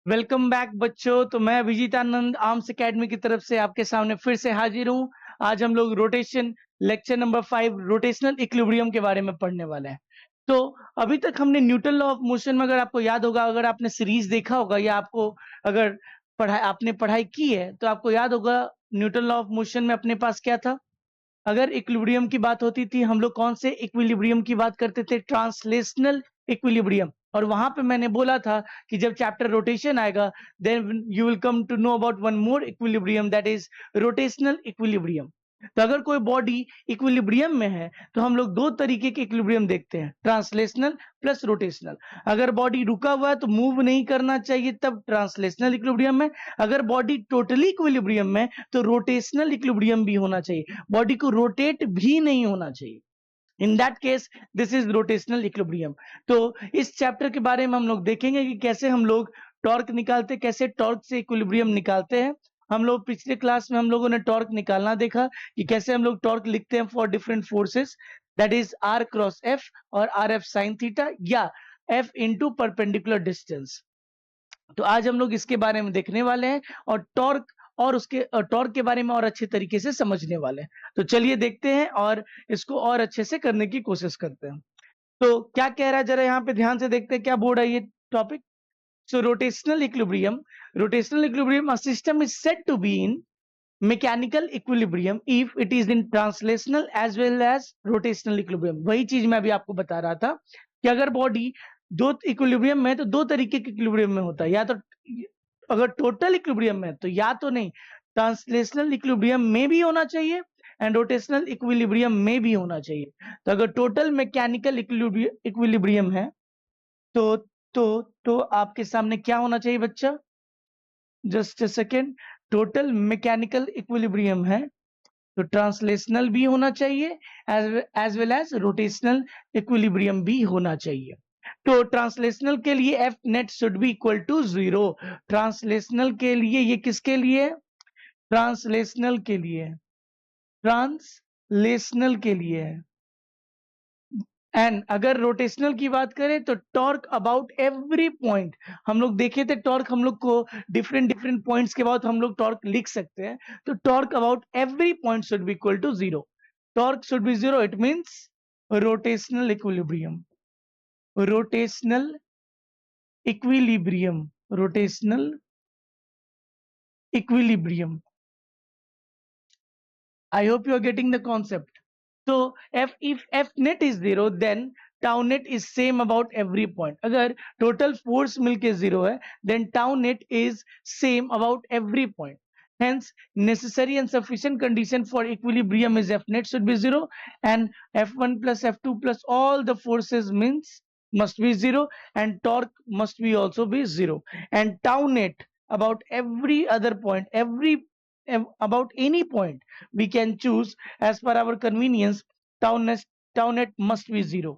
Welcome back बच्चों। तो मैं अभिजीतानंद आर्म्स एकेडमी की तरफ से आपके सामने फिर से हाजिर हूँ। आज हम लोग rotation lecture number 5 rotational equilibrium के बारे में पढ़ने वाले हैं। तो अभी तक हमने न्यूटन लॉ ऑफ मोशन में, अगर आपको याद होगा, अगर आपने सीरीज देखा होगा या आपको अगर आपने पढ़ाई की है तो आपको याद होगा न्यूटन लॉ ऑफ मोशन में अपने पास क्या था। अगर इक्विलिब्रियम की बात होती थी, हम लोग कौन से इक्विलिब्रियम की बात करते थे? Translational equilibrium. और वहां पे मैंने बोला था कि जब चैप्टर रोटेशन आएगा then you will come to know about one more equilibrium, that is rotational equilibrium. तो अगर कोई बॉडी इक्विलिब्रियम में है तो हम लोग दो तरीके के इक्विलिब्रियम देखते हैं, ट्रांसलेशनल प्लस रोटेशनल। अगर बॉडी रुका हुआ है तो मूव नहीं करना चाहिए, तब ट्रांसलेशनल इक्विलिब्रियम में। अगर बॉडी टोटली इक्विलिब्रियम में तो रोटेशनल इक्विलिब्रियम भी होना चाहिए, बॉडी को रोटेट भी नहीं होना चाहिए। इन that case this is rotational equilibrium. तो इस चैप्टर के बारे में हम लोग देखेंगे कि कैसे हम लोग टॉर्क निकालते, कैसे टॉर्क से इक्विलिब्रियम निकालते हैं। हम लोग पिछले क्लास में हम लोगों ने टॉर्क निकालना देखा कि कैसे हम लोग टॉर्क लिखते हैं for different forces, that is R cross F और आर एफ साइन थीटा या एफ इंटू परपेंडिकुलर डिस्टेंस। तो आज हम लोग इसके बारे में देखने वाले हैं और टॉर्क के बारे में और अच्छे तरीके से समझने वाले हैं। तो चलिए देखते हैं और इसको और अच्छे से करने की कोशिश करते हैं। तो क्या कह रहा है, जरा यहाँ पे ध्यान से देखते हैं क्या बोर्ड है ये topic. So rotational equilibrium a system is said to be in mechanical equilibrium if it is in translational as well as rotational equilibrium. वही चीज मैं अभी आपको बता रहा था कि अगर बॉडी दो इक्विलिब्रियम में, तो दो तरीके के इक्विलिब्रियम में होता है, या तो अगर टोटल इक्विलिब्रियम में तो या तो नहीं, ट्रांसलेशनल इक्विलिब्रियम में भी होना चाहिए एंड रोटेशनल इक्विलिब्रियम में भी होना चाहिए। तो अगर टोटल मैकेनिकल इक्विलिब्रियम है तो तो आपके सामने क्या होना चाहिए बच्चा? Just a second. Total mechanical equilibrium है तो ट्रांसलेशनल भी होना चाहिए as well as rotational equilibrium भी होना चाहिए। तो ट्रांसलेशनल के लिए F net should be equal to 0। Translational के लिए ये किसके लिए? ट्रांसलेशनल के लिए, ट्रांसलेशनल के लिए है। एंड अगर रोटेशनल की बात करें तो टॉर्क अबाउट एवरी पॉइंट, हम लोग देखे थे टॉर्क, हम लोग को डिफरेंट डिफरेंट पॉइंट्स के बाद हम लोग टॉर्क लिख सकते हैं। तो torque about every point should be equal to 0। Torque should be 0, it means rotational equilibrium, rotational equilibrium, rotational equilibrium. I hope you are getting the concept. So if F net is 0 then tau net is same about every point. अगर total force मिलके 0 है then tau net is same about every point. Hence necessary and sufficient condition for equilibrium is F net should be 0 and F1 plus F2 plus all the forces means must be 0 and torque must be also be 0 and tau net about every other point, about any point we can choose as per our convenience. tau net must be 0,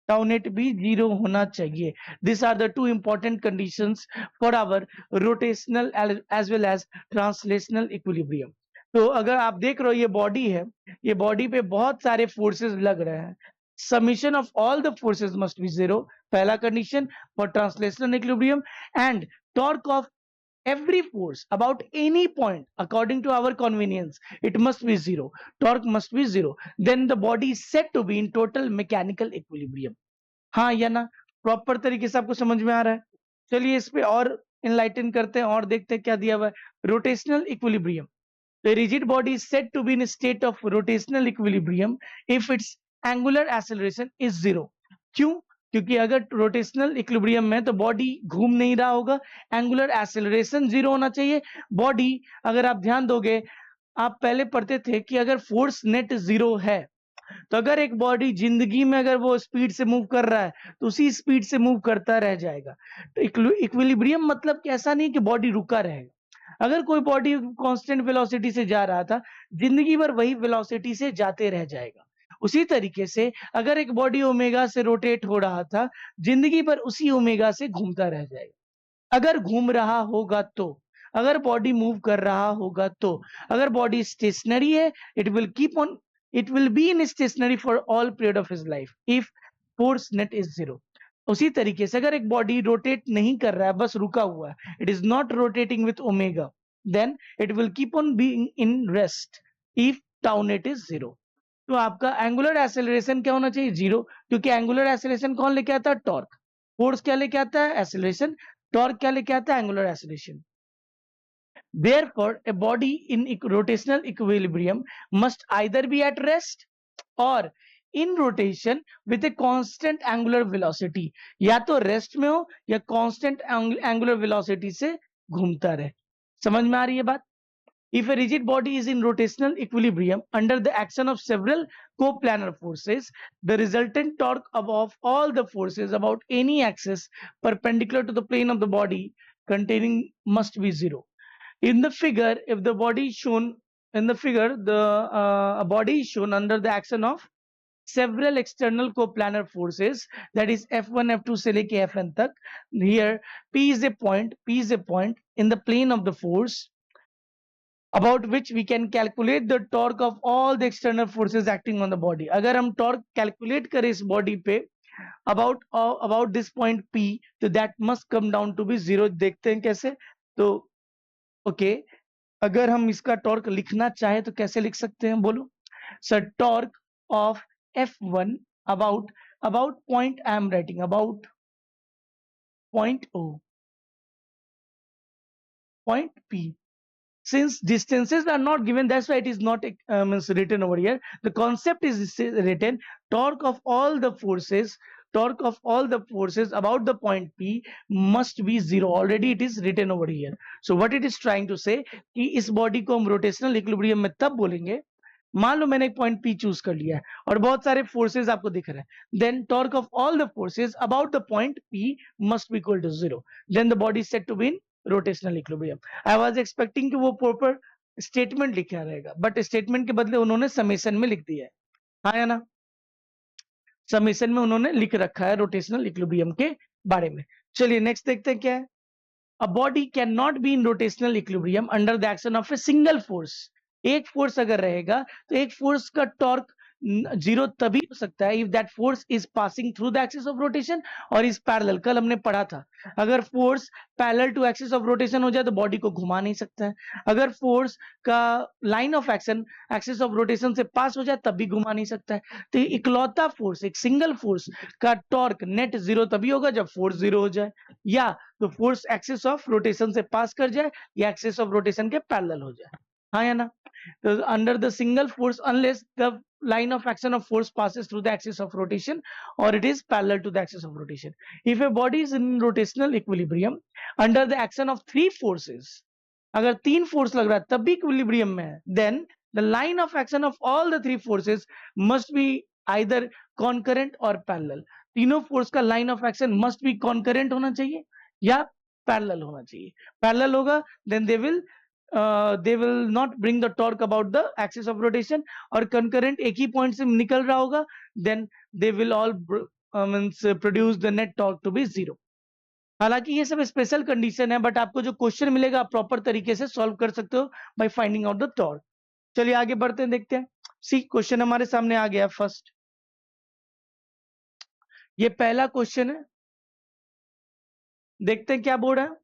tau net भी 0 होना चाहिए. These are the two important conditions for our rotational as well as translational equilibrium. तो अगर आप देख रहे हो ये बॉडी है, ये बॉडी पे बहुत सारे फोर्सेस लग रहे हैं, summation of all the forces must B 0, पहला condition for translational equilibrium, and torque of every force about any point according to our convenience, it must be 0, torque must be 0, then the body is said to be in total mechanical equilibrium. हाँ या ना? Proper तरीके से आपको समझ में आ रहा है? चलिए इस पे और इनलाइटन करते हैं और देखते हैं क्या दिया हुआ है। Rotational equilibrium, the rigid body is said to be in a state of rotational equilibrium if its angular acceleration is 0. क्यों? क्योंकि अगर रोटेशनल इक्विलिब्रियम में तो बॉडी घूम नहीं रहा होगा, एंगुलर एक्सेलरेशन 0 होना चाहिए। बॉडी, अगर आप ध्यान दोगे, आप पहले पढ़ते थे कि अगर फोर्स नेट 0 है तो अगर एक बॉडी जिंदगी में अगर वो स्पीड से मूव कर रहा है तो उसी स्पीड से मूव करता रह जाएगा। तो इक्विलिब्रियम मतलब कि ऐसा नहीं कि बॉडी रुका रहेगा। अगर कोई बॉडी कांस्टेंट वेलोसिटी से जा रहा था, जिंदगी भर वही वेलोसिटी से जाते रह जाएगा। उसी तरीके से अगर एक बॉडी ओमेगा से रोटेट हो रहा था, जिंदगी भर उसी ओमेगा से घूमता रह जाएगा। अगर घूम रहा होगा तो, अगर बॉडी मूव कर रहा होगा तो, अगर बॉडी स्टेशनरी है, it will be in stationary for all period of his life if force net is 0. उसी तरीके से अगर एक बॉडी रोटेट नहीं कर रहा है, बस रुका हुआ है, it is not rotating with omega, then it will keep on being in rest if tau net is 0। तो आपका एंगुलर एक्सेलरेशन क्या होना चाहिए? 0, क्योंकि एंगुलर एक्सेलरेशन कौन लेके आता है? टॉर्क। फोर्स क्या लेके आता है? एक्सेलरेशन। टॉर्क क्या लेके आता है? Angular acceleration. Therefore, a body in rotational equilibrium must either be at rest or in rotation with a constant angular velocity। या तो रेस्ट में हो या कांस्टेंट एंगुलर वेलोसिटी से घूमता रहे। समझ में आ रही है बात? If a rigid body is in rotational equilibrium under the action of several coplanar forces, the resultant torque of all the forces about any axis perpendicular to the plane of the body containing must be 0। In the figure, if the body is shown in the figure, the a body is shown under the action of several external coplanar forces, that is F1, F2 से लेके Fn तक। Here P is a point in the plane of the force about which we can calculate the torque of all the external forces acting on the body। अगर हम torque calculate करें इस body पे about this point P, तो that must come down to be 0। देखते हैं कैसे। तो ओके, अगर हम इसका टॉर्क लिखना चाहे तो कैसे लिख सकते हैं? बोलो sir. Torque of F1 about point I am writing about point O, point P। Since distances are not given, that's why it is not means written over here. The concept is written: torque of all the forces about the point P must be 0। Already it is written over here। So what it is trying to say कि इस body को हम rotational equilibrium में तब बोलेंगे, मान लो मैंने एक पॉइंट P चूज कर लिया है और बहुत सारे फोर्सेस आपको दिख रहे हैं, then torque of all the forces about the point P must be equal to 0। Then the body said to be in rotational equilibrium. I was expecting कि वो प्रॉपर स्टेटमेंट लिखा रहेगा, बट स्टेटमेंट के बदले उन्होंने समेशन में लिख दिया है। हाँ या ना? समेशन में उन्होंने लिख रखा है रोटेशनल इक्विलिब्रियम के बारे में। चलिए नेक्स्ट देखते हैं क्या है। A body cannot be in rotational equilibrium under the action of a single force। एक फोर्स अगर रहेगा तो एक फोर्स का टॉर्क 0 तभी हो सकता है if that force is passing through the axis of rotation और is parallel। कल हमने पढ़ा था, अगर force parallel to axis of rotation हो जाए तो बॉडी को घुमा नहीं सकता है। अगर फोर्स का line of action axis of rotation से पास हो जाए तब भी घुमा नहीं सकता है। तो इकलौता फोर्स, एक सिंगल फोर्स का टॉर्क नेट 0 तभी होगा जब फोर्स 0 हो जाए, या तो फोर्स एक्सिस ऑफ रोटेशन से पास कर जाए या एक्सिस ऑफ रोटेशन के पैरेलल हो जाए। हाँ या ना? तो under the single force unless the line of action of force passes through the axis of rotation or it is parallel to the axis of rotation। If a body is in rotational equilibrium under the action of three forces, अगर तीन force लग रहा है तब भी equilibrium में है, then the line of action of all the three forces must be either concurrent or parallel। तीनों फोर्स का line of action must be concurrent होना चाहिए या पैरेलल होना चाहिए। पैरेलल होगा then they will not bring the torque about the axis of rotation, और concurrent एक ही पॉइंट से निकल रहा होगा then they will all means produce the net torque to be 0। हालांकि ये सब स्पेशल कंडीशन है, बट आपको जो क्वेश्चन मिलेगा आप प्रॉपर तरीके से सॉल्व कर सकते हो by finding out the torque. चलिए आगे बढ़ते हैं, देखते हैं। सी क्वेश्चन हमारे सामने आ गया फर्स्ट, ये पहला क्वेश्चन है, देखते हैं क्या बोल रहा है।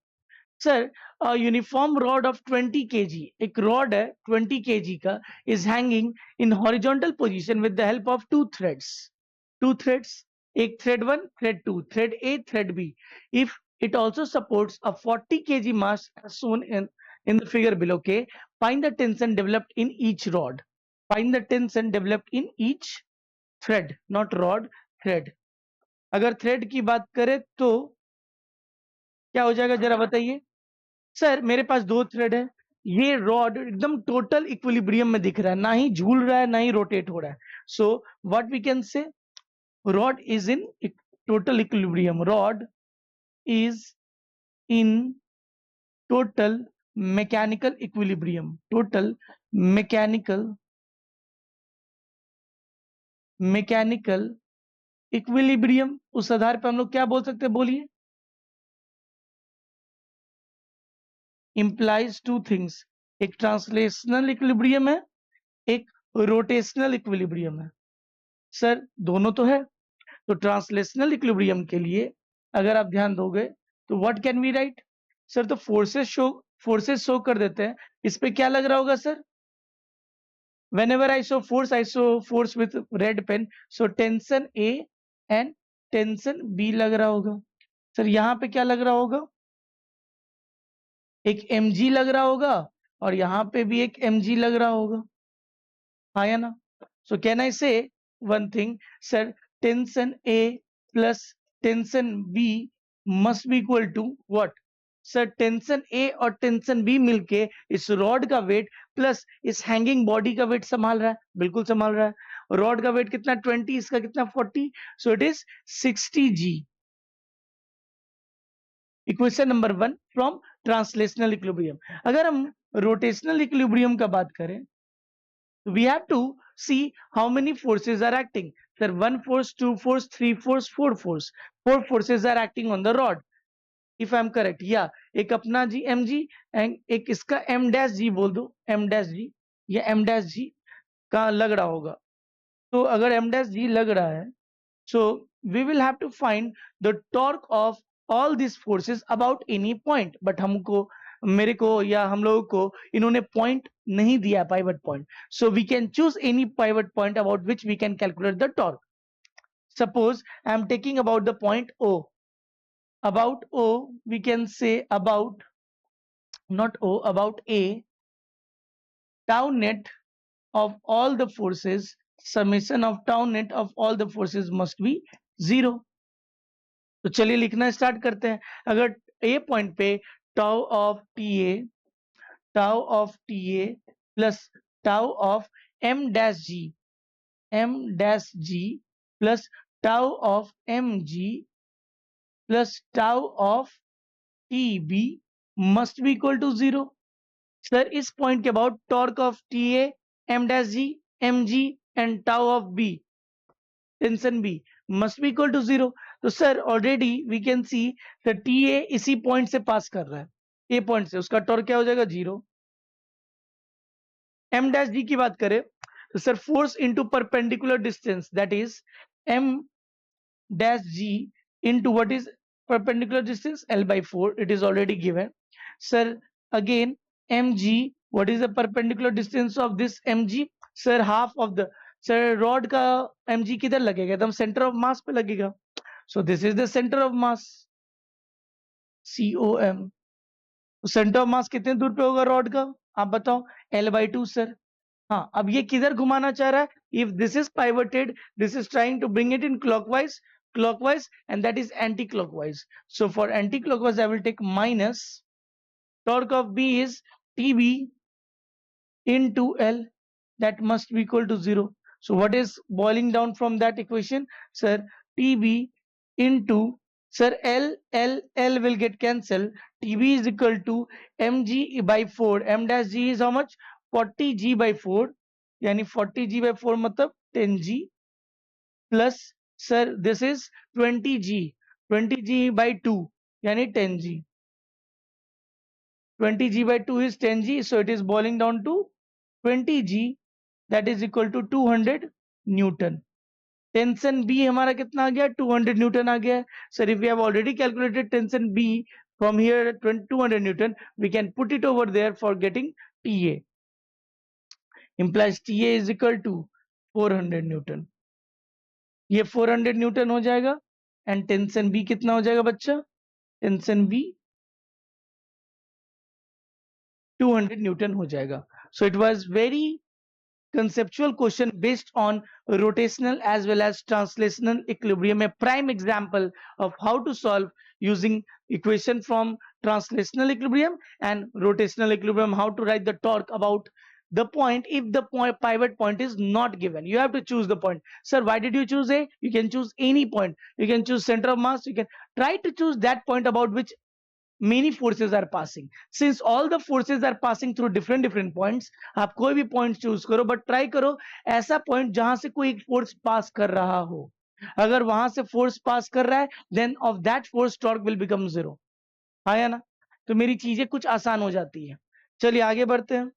Sir uniform rod of 20 kg, एक रॉड है 20 kg का, is hanging in horizontal position with the help of two threads, एक thread 1, thread 2, thread A, thread B। If it also supports a 40 kg mass shown in the figure below, okay, find the tension developed in each rod, find the tension developed in each thread, not rod, thread। अगर thread की बात करें तो क्या हो जाएगा जरा बताइए। सर मेरे पास दो थ्रेड है, ये रॉड एकदम टोटल इक्विलिब्रियम में दिख रहा है, ना ही झूल रहा है ना ही रोटेट हो रहा है। So what we can say, rod is in total equilibrium, rod is in total mechanical equilibrium, total mechanical equilibrium. उस आधार पर हम लोग क्या बोल सकते हैं, बोलिए। implies two things, एक ट्रांसलेशनल इक्विलिब्रियम है, एक रोटेशनल इक्विलिब्रियम है। सर दोनों तो है, तो ट्रांसलेशनल इक्विलिब्रियम के लिए अगर आप ध्यान दोगे तो what can we write sir? तो फोर्सेस शो कर देते हैं। इस पे क्या लग रहा होगा sir? whenever I show force with red pen, so tension A and tension B लग रहा होगा। सर यहाँ पे क्या लग रहा होगा? एक mg लग रहा होगा और यहाँ पे भी एक mg लग रहा होगा, हाँ या ना? So can I say one thing, sir? Tension A plus tension B must be equal to what? Sir tension A और टेंशन बी मिलके इस रॉड का वेट प्लस इस हैंगिंग बॉडी का वेट संभाल रहा है, बिल्कुल संभाल रहा है। रॉड का वेट कितना 20, इसका कितना 40, so it is 60 G. Equation number 1 from translational equilibrium. अगर हम रोटेशनल इक्विलिब्रियम का बात करें, we have to see how many forces are acting. Sir, 1 force, 2 force, 3 force, 4 force. 4 forces are acting on the rod. If I am correct, yeah. एक अपना जी mg and एक इसका m dash जी बोल दो, m dash जी या m dash जी का लग रहा होगा। तो अगर m डैश जी लग रहा है, so we will have to find the torque of all these forces about any point. But हमको मेरे को या हम लोगों को इन्होंने पॉइंट नहीं दिया pivot point, so we can choose any pivot point about which we can calculate the torque. Suppose I am taking about the point O. About O we can say about, not O, about A, tau net of all the forces, summation of tau net of all the forces must be 0. तो चलिए लिखना start करते हैं। अगर A point पे tau of T A plus tau of M dash G plus tau of M G plus tau of T B must be equal to 0। Sir इस point के about torque of T A, M dash G, M G and tau of B, tension B must be equal to 0। तो sir already we can see the T A इसी पॉइंट से पास कर रहा है, ए point से, उसका टॉर्क क्या हो जाएगा 0। एम डैश जी की बात करें तो sir force into perpendicular distance, that is M dash G into what is perpendicular distance, L by 4, it is already given. Sir, again mg, what is the perpendicular distance of this mg? Sir, half of the, sir rod का mg किधर लगेगा? एकदम center of mass पे लगेगा, so this is the center of mass, COM। तो centre of mass कितने दूर पे होगा रॉड का, आप बताओ? L by 2 sir. हाँ, अब ये किधर घुमाना चाह रहा है? If this is pivoted, this is trying to bring it in clockwise, and that is anti-clockwise. So for anti-clockwise, I will take minus torque of B is TB into L, that must be equal to 0. So what is boiling down from that equation? Sir, TB into, sir, L will get cancelled. TB is equal to mg by 4. M dash g is how much? 40g by 4, यानी 40g by 4 मतलब 10g plus, sir, this is 20g by 2 यानी 10g, 20g by 2 is 10g, so it is boiling down to 20g, that is equal to 200 newton. Tension B हमारा कितना आ गया? 200 newton आ गया। Sir if we have already calculated tension B from here 200 newton, we can put it over there for getting TA, implies TA is equal to 400 Newton. ये 400 Newton हो जाएगा and tension B कितना हो जाएगा बच्चा? Tension B 200 Newton हो जाएगा। So it was very conceptual question based on rotational as well as translational equilibrium, a prime example of how to solve using equation from translational equilibrium and rotational equilibrium, how to write the torque about the point if the pivot point is not given. You have to choose the point. Sir, why did you choose A? You can choose any point. You can choose center of mass. You can try to choose that point about which many forces are passing. Since all the forces are passing through different points, आप कोई भी point choose करो, but try करो ऐसा point जहां से कोई एक force pass कर रहा हो। अगर वहां से force pass कर रहा है, then of that force torque will become 0, हाँ या ना? तो मेरी चीजें कुछ आसान हो जाती है। चलिए आगे बढ़ते हैं।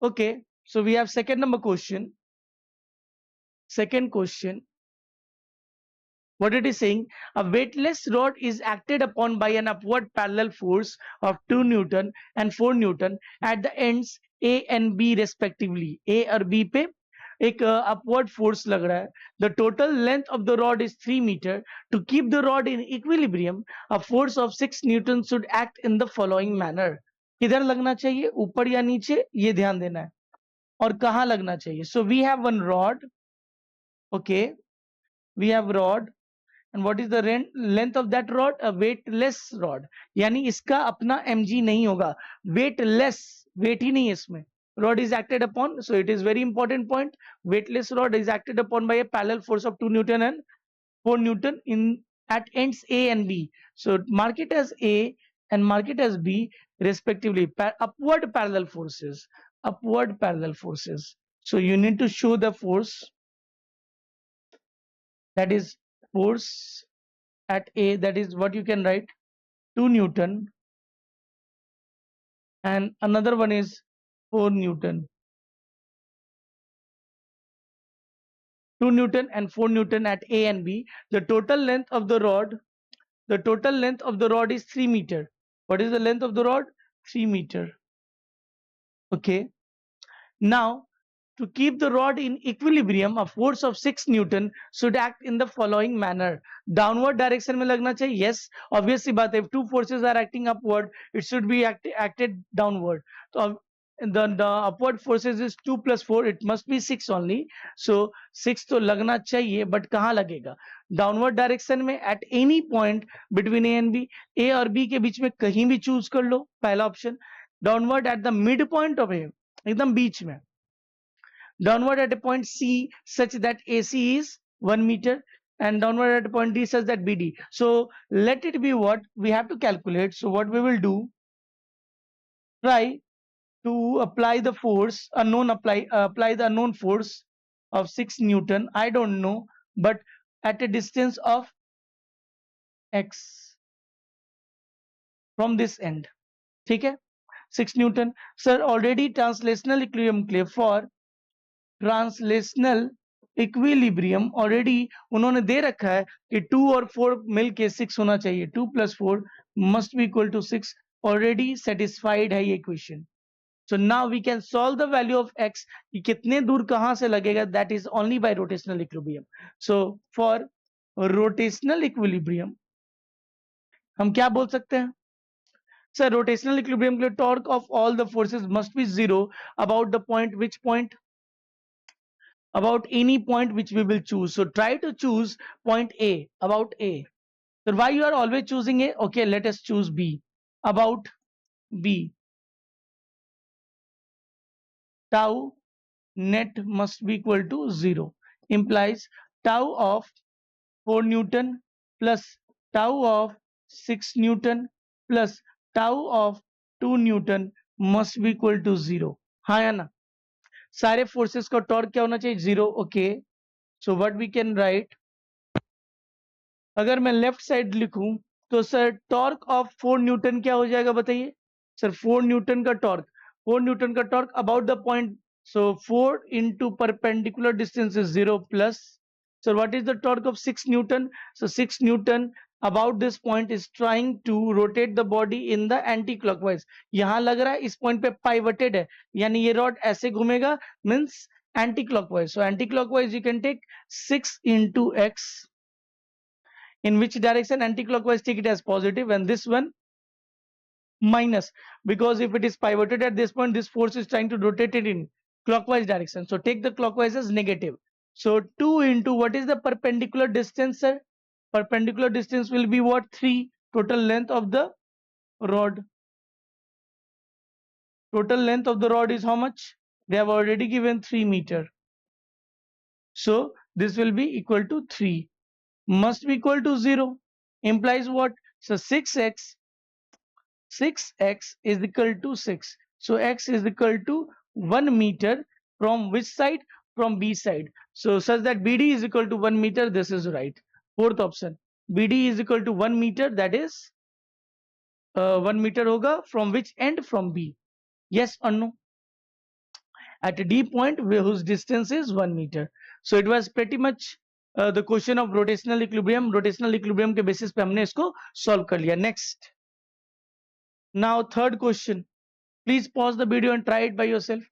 Okay, so we have second number question. Second question, What it is saying, a weightless rod is acted upon by an upward parallel force of 2 Newton and 4 Newton at the ends A and B respectively. A और B पे एक upward force लग रहा है. The total length of the rod is 3 meter. To keep the rod in equilibrium, a force of 6 Newton should act in the following manner. किधर लगना चाहिए, ऊपर या नीचे, ये ध्यान देना है. और कहाँ लगना चाहिए. So we have one rod. Okay, we have rod. And what is the length of that rod? A weightless rod. यानी इसका अपना mg नहीं होगा. Weightless, weight ही नहीं है इसमें. Rod is acted upon, so it is very important point. Weightless rod is acted upon by a parallel force of 2 Newton and 4 Newton in at ends A and B. So mark it as A and mark it as B respectively. Upward parallel forces. Upward parallel forces. So you need to show the force, that is force at A, that is what you can write 2 Newton, and another one is 4 Newton. 2 Newton and 4 Newton at A and B. The total length of the rod, is 3 meter. What is the length of the rod? 3 meter. Okay. Now, to keep the rod in equilibrium, a force of 6 Newton should act in the following manner. Downward direction में लगना चाहिए. Yes, obviously बात है. If two forces are acting upward, it should be acted downward. So the upward forces is 2 plus 4. It must be 6 only. So 6 तो लगना चाहिए, but कहाँ लगेगा? Downward direction में at any point between A and B, A और B के बीच में कहीं भी choose कर लो. पहला option. Downward at the midpoint of A, एकदम बीच में. Downward at a point C such that AC is 1 meter, and downward at a point D such that BD. So let it be what we have to calculate. So what we will do, try to apply the force, apply the unknown force of 6 Newton. I don't know, but at a distance of X from this end. ठीक है? 6 Newton. Sir, already translational equilibrium clear. For translational equilibrium already उन्होंने दे रखा है कि 2 और 4 मिलके 6 होना चाहिए. 2 + 4 must be equal to 6. Already satisfied है ये question. So now we can solve the value of x कि कितने दूर कहां से लगेगा. That is only by rotational equilibrium. So for rotational equilibrium हम क्या बोल सकते हैं. सर रोटेशनल इक्विलिब्रियम के लिए torque of all the forces must B 0 about the point. Which point? About any point which we will choose. So try to choose point A, about A. So why you are always choosing A? Okay, let us choose B. About B. Tau net must be equal to 0. Implies tau of 4 Newton plus tau of 6 Newton plus tau of 2 Newton must be equal to 0. हाँ या ना. सारे forces का torque क्या होना चाहिए? 0. Okay, so what we can write, अगर मैं लेफ्ट साइड लिखूं तो सर टॉर्क ऑफ 4 न्यूटन क्या हो जाएगा बताइए. सर 4 न्यूटन का टॉर्क, 4 न्यूटन का torque about the point. So 4 into perpendicular distance is 0 plus. So what is the torque of 6 Newton? So 6 Newton about this point is trying to rotate the body in the anti-clockwise. यहाँ लग रहा है इस point पे pivoted है, यानी ये rod ऐसे घूमेगा, means anti-clockwise. So anti-clockwise you can take 6 into x. In which direction? Anti-clockwise, take it as positive, and this one minus, because if it is pivoted at this point, this force is trying to rotate it in clockwise direction. So take the clockwise as negative. So 2 into what is the perpendicular distance, sir? Perpendicular distance will be what? 3. Total length of the rod. Total length of the rod is how much? They have already given 3 meter. So this will be equal to 3. Must be equal to 0. Implies what? So 6x is equal to 6. So x is equal to 1 meter from which side? From B side. So such that BD is equal to 1 meter. This is right. Fourth option. BD is equal to 1 meter. That is 1 meter hoga. From which end? From B. Yes or no? At a D point whose distance is 1 meter. So it was pretty much the question of rotational equilibrium के basis पे हमने इसको solve कर लिया. Next, now third question. Please pause the video and try it by yourself.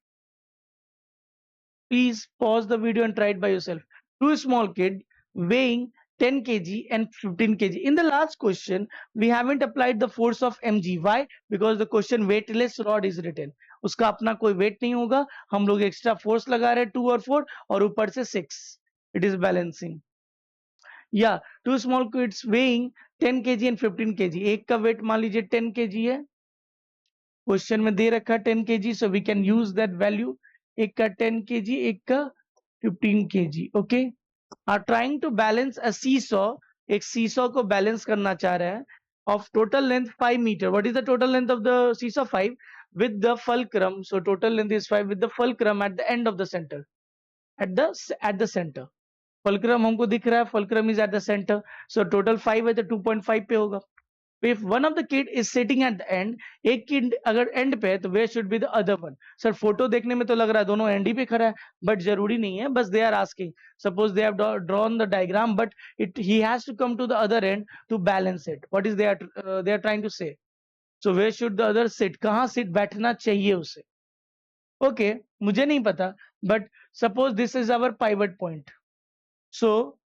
Please pause the video and try it by yourself. Two small kids weighing 10 kg and 15 kg. In the last question, we haven't applied the force of mg. Why? Because the question weightless rod is written. उसका अपना कोई weight नहीं होगा. हम लोग extra force लगा रहे हैं 2 और 4 और ऊपर से 6. It is balancing. Yeah, two small kids weighing 10 kg and 15 kg. एक का weight मान लीजिए 10 kg है. क्वेश्चन में दे रखा 10 kg, so we can use that value. एक का 10 kg, एक का 15 kg. Okay, are trying to balance a seesaw. एक सीसॉ को बैलेंस करना चाह रहा है of total length 5 meter. What is the total length of the seesaw? 5 with the fulcrum. So total length is 5 with the fulcrum at the end of the center. At the center. Fulcrum हमको दिख रहा है. Fulcrum is at the center. So total 5 है तो 2.5 पे होगा. If one of the kid is sitting at the end, एक kid अगर end पे है तो where should be the other one? Sir photo देखने में तो लग रहा है दोनों end ही पे खड़ा है, but जरूरी नहीं है. बस they are asking. Suppose they have drawn the diagram, but he has to come to the other end to balance it. What is they are trying to say? So where should the other sit? कहाँ sit बैठना चाहिए उसे? Okay, मुझे नहीं पता, but suppose this is our pivot point. So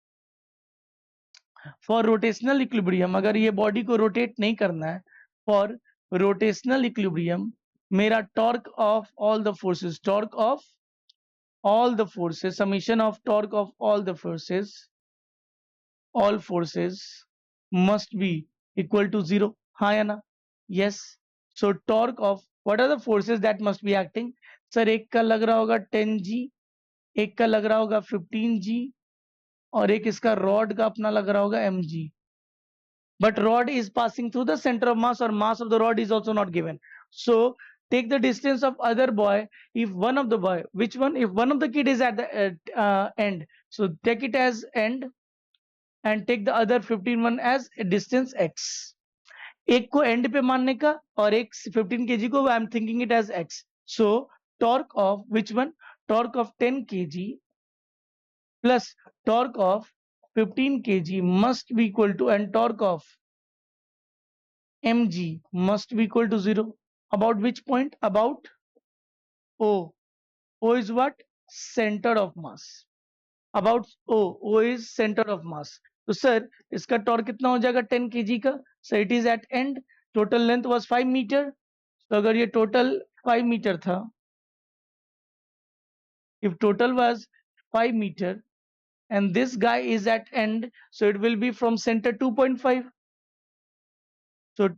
for rotational equilibrium, अगर ये body को रोटेट नहीं करना है, फॉर रोटेशनल इक्विलिब्रियम मेरा torque of all the forces, summation of torque of all the forces, all forces must be equal to 0. हाँ या ना? Yes. So torque of what are the forces that must be acting? Sir एक का लग रहा होगा 10g, एक का लग रहा होगा 15g, और एक इसका रॉड का अपना लग रहा होगा mg. But rod is passing through the center of mass, or mass of the rod is also not given. So take the distance of other boy. If one of the boy, which one? If one of the kid is at the end, so take it as end and take the other 15 one as distance x. एक को end पे मानने का और एक 15 kg को I am thinking it as x. So torque of which one? Torque of 10 kg plus torque of 15 kg must be equal to, and torque of mg must be equal to 0. About which point? About O. O is what? Center of mass. About O. O is center of mass. तो sir इसका torque कितना हो जाएगा 10 kg का? Sir it is at end. Total length was 5 metre. तो अगर ये total 5 metre था, if total was 5 meter and this guy is at end, so it will be from center 2.5. So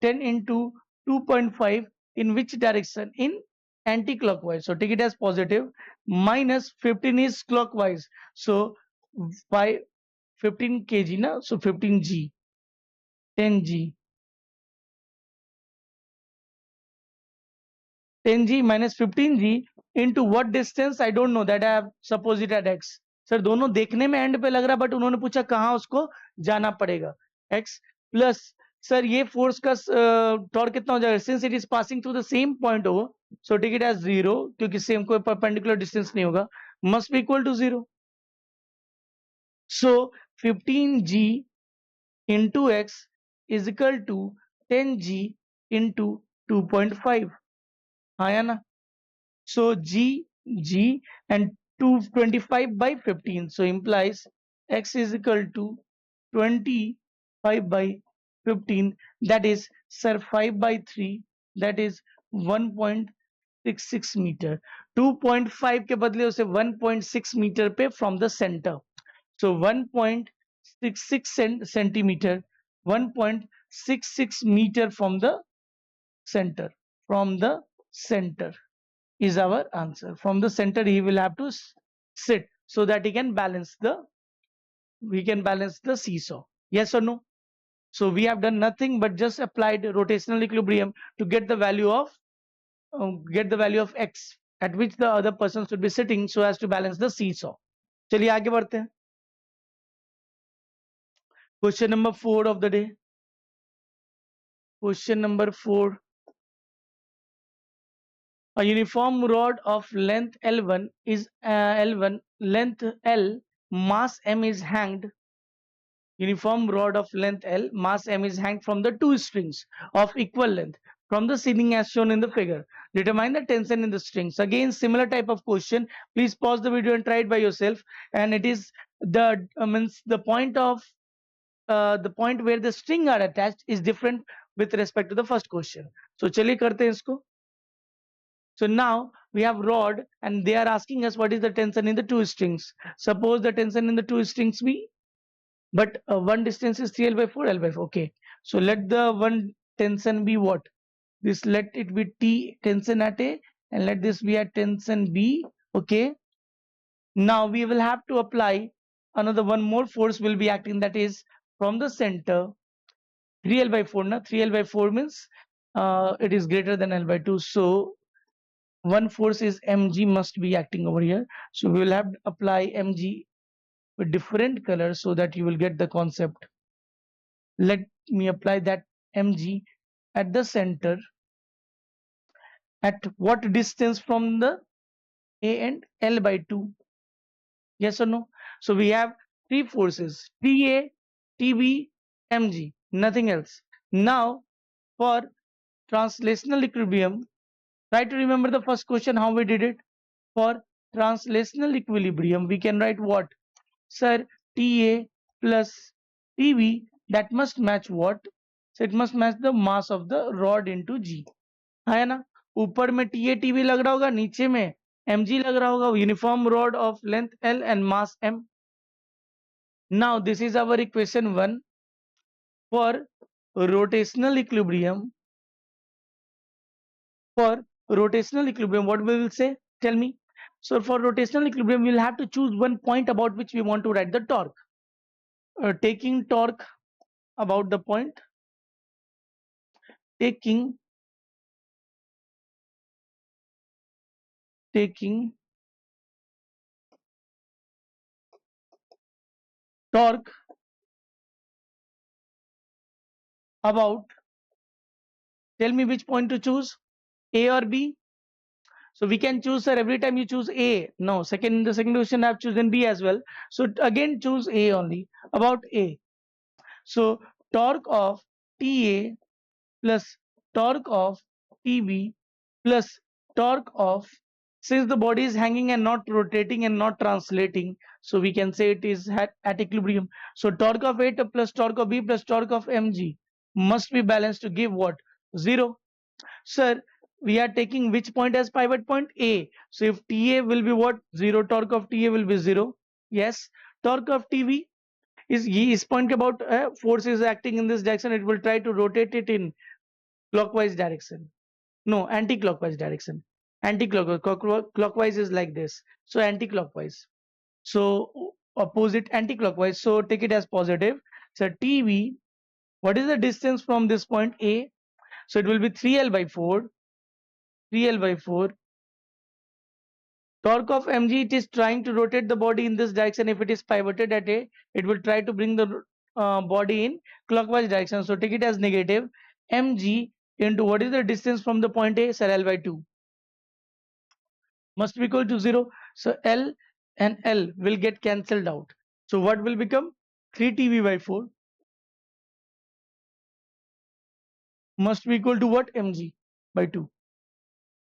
10 into 2.5 in which direction? In anti-clockwise. So take it as positive. Minus 15 is clockwise. So 15 kg na, so 15g, 10g, 10g minus 15g into what distance? I don't know, that I have supposed it at x. Sir दोनों देखने में and पे लग रहा है, but उन्होंने पूछा कहाँ उसको जाना पड़ेगा. x प्लस सर ये फोर्स का टॉर्क कितना हो जाएगा? Since it is passing through the same point हो, सो टेक इट एज 0, क्योंकि सेम कोई परपेंडिकुलर डिस्टेंस नहीं होगा, must be equal to 0. So 15g into x is equal to 10g into 2.5. हाँ या ना? So g and 225 by 15. So implies x is equal to 25 by 15. That is, sir, 5 by 3. That is 1.66 meter. 2.5 के बदले उसे 1.6 meter पे from the center. So 1.66 centimeter, 1.66 meter from the center. From the center is our answer. From the center he will have to sit so that he can balance the seesaw. Yes or no? So we have done nothing but just applied rotational equilibrium to get the value of x at which the other person should be sitting so as to balance the seesaw. चलिए आगे बढ़ते हैं. Question number 4 of the day. Question number 4. A uniform rod of length L1 is length L mass M is hanged, uniform rod of length L, mass M is hanged from the two strings of equal length from the ceiling as shown in the figure. Determine the tension in the strings. Again, similar type of question. Please pause the video and try it by yourself. And it is the means the point where the string are attached is different with respect to the first question. So चलिए करते हैं इसको. So now we have rod and they are asking us what is the tension in the two strings. Suppose the tension in the two strings be, but one distance is 3L by 4, L by 4. Okay. So let the one tension be what? This, let it be T tension at A and let this be at tension B. Okay. Now we will have to apply another one more force will be acting, that is from the center 3L by 4. Now 3L by 4 means it is greater than L by 2. So one force is mg must be acting over here. So we will have to apply mg with different colors so that you will get the concept. Let me apply that mg at the center. At what distance from the A and L by 2? Yes or no? So we have three forces, Ta, Tb, mg, nothing else. Now for translational equilibrium, try to remember the first question how we did it. For translational equilibrium, we can write what? Sir, Ta plus Tb, that must match what? So it must match the mass of the rod into G. है ना? ऊपर में TA TB लग रहा होगा, नीचे में mg लग रहा होगा, uniform rod of length L and mass M. Now this is our equation 1 for rotational equilibrium. For rotational equilibrium, what we will say? Tell me. So for rotational equilibrium, we will have to choose one point about which we want to write the torque. Taking torque about the point, taking torque about, tell me which point to choose, A or B. So we can choose, sir, every time you choose A. No, the second question I've chosen B as well. So again choose A only, about A. So torque of TA plus torque of TB plus torque of, since the body is hanging and not rotating and not translating, so we can say it is at equilibrium. So torque of A plus torque of B plus torque of mg must be balanced to give what? 0. Sir, we are taking which point as pivot point? A. So if TA will be what? 0. Torque of TA will be 0. Yes. Torque of TB is point about force is acting in this direction. It will try to rotate it in clockwise direction. No, anti-clockwise direction. Clockwise is like this. So anti-clockwise. So opposite anti-clockwise. So take it as positive. So TB, what is the distance from this point A? So it will be 3L by 4. 3L by 4. Torque of mg, it is trying to rotate the body in this direction. If it is pivoted at A, it will try to bring the body in clockwise direction. So take it as negative. Mg into what is the distance from the point A? Sir, L by 2. Must be equal to 0. So L and L will get cancelled out. So what will become? 3TB by 4 must be equal to what? Mg by 2.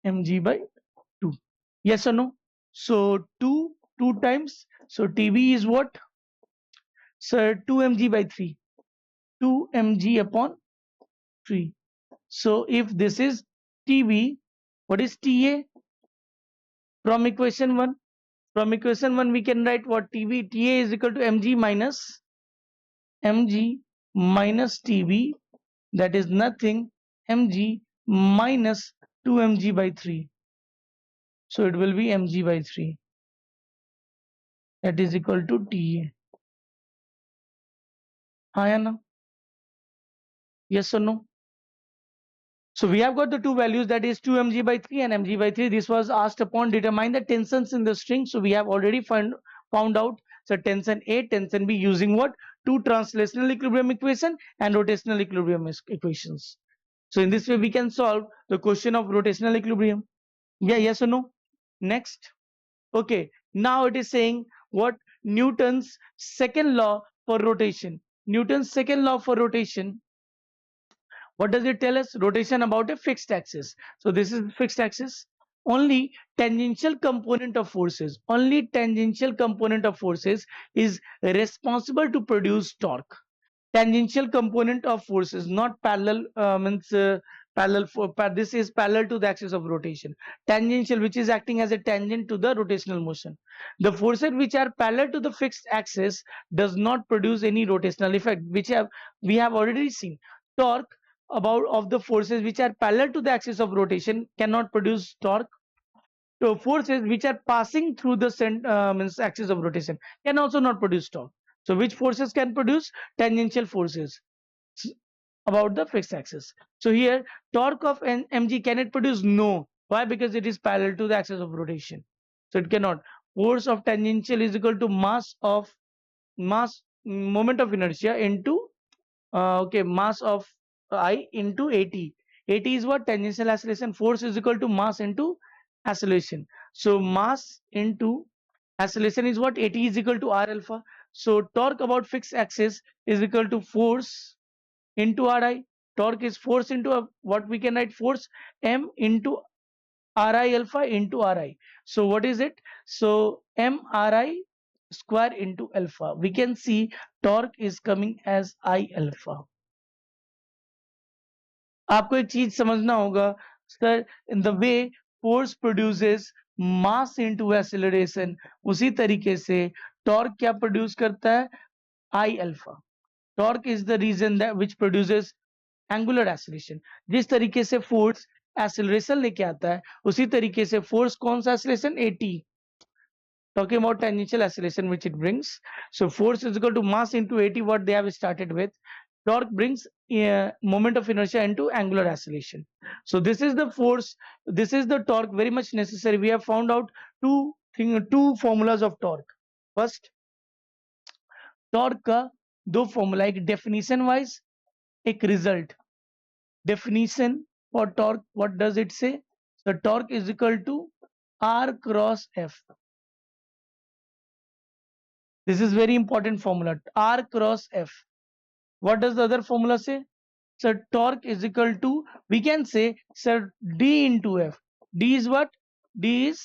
Mg by 2. Yes or no? So 2 times. So TB is what? Sir, 2 mg by 3. 2 mg upon 3. So if this is TB, what is TA? From equation 1. From equation 1 we can write what? TB, TA is equal to mg minus TB, that is nothing, mg minus 2 mg by 3. So it will be mg by 3, that is equal to TA. Hayana? Yes or no? So we have got the two values, that is 2 mg by 3 and mg by 3. This was asked upon determine the tensions in the string. So we have already found out. So tension A, tension B using what? Two translational equilibrium equation and rotational equilibrium equations. So in this way we can solve the question of rotational equilibrium. Yeah, yes or no? Next. Okay, now it is saying what? Newton's second law for rotation. Newton's second law for rotation, what does it tell us? Rotation about a fixed axis. So this is fixed axis. Only tangential component of forces, only tangential component of forces is responsible to produce torque. Tangential component of forces, not parallel, means parallel for this is parallel to the axis of rotation. Tangential, which is acting as a tangent to the rotational motion. The forces which are parallel to the fixed axis does not produce any rotational effect, which we have already seen. Torque about of the forces which are parallel to the axis of rotation cannot produce torque. So forces which are passing through the means axis of rotation can also not produce torque. So which forces can produce? Tangential forces about the fixed axis. So here torque of an mg, can it produce? No. Why? Because it is parallel to the axis of rotation. So it cannot. Force of tangential is equal to mass moment of inertia into okay, mass of I into AT. AT is what? Tangential acceleration. Force is equal to mass into acceleration. So mass into acceleration is what? AT is equal to R alpha. So torque about fixed axis is equal to force into Ri. Torque is force into what we can write? Force M into Ri alpha into Ri. So what is it? So M Ri square into alpha. We can see torque is coming as I alpha. आपको एक चीज समझना होगा sir, in the way force produces mass into acceleration, उसी तरीके से torque क्या produce करता है? I alpha. Torque is the reason that which produces angular acceleration. जिस तरीके से फोर्स एक्सेलरेशन लेके आता है, उसी तरीके से फोर्स कौन सा acceleration? Eighty. Talking about tangential acceleration which it brings. So force is equal to mass into AT, what they have started with. Torque brings moment of inertia into angular acceleration. So this is the force, this is the torque, very much necessary. We have found out two formulas of torque. First, torque का दो formula, एक definition wise, एक result. Definition for torque, what does it say? So torque is equal to R cross F. This is very important formula. R cross F. What does the other formula say? So torque is equal to, we can say, sir, D into F. D is what? D is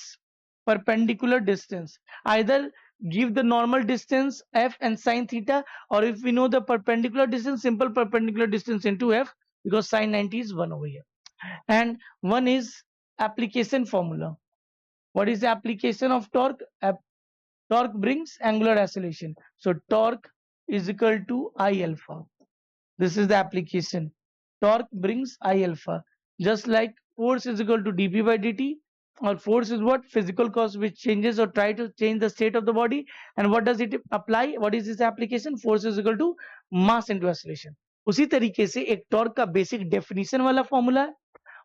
perpendicular distance. Either give the normal distance F and sine theta, or if we know the perpendicular distance, simple perpendicular distance into F, because sine 90 is 1 over here. And one is application formula. What is the application of torque? Torque brings angular acceleration. So torque is equal to I alpha. This is the application. Torque brings I alpha. Just like force is equal to dp by dt, or force is what? Physical cause which changes or try to change the state of the body. And what does it apply? What is this application? Force is equal to mass into acceleration. उसी तरीके से एक torque का basic definition वाला formula है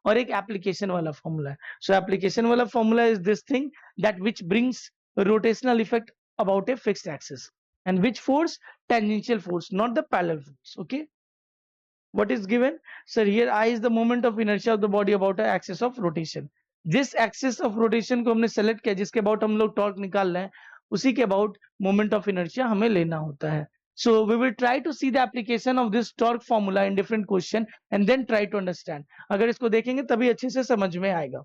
और एक application वाला फॉर्मूला है. सो एप्लीकेशन वाला formula is this thing that which brings rotational effect about a fixed axis. And which force? Tangential force, not the parallel force. Okay, what is given? Sir, here I is the moment of inertia of the body about a axis of rotation. जिस axis of rotation को हमने select किया, जिसके about हम लोग torque निकाल रहे हैं, उसी के about moment of inertia हमें लेना होता है. So we will try to see the application of this torque formula in different question and then try to understand. अगर इसको देखेंगे तभी अच्छे से समझ में आएगा.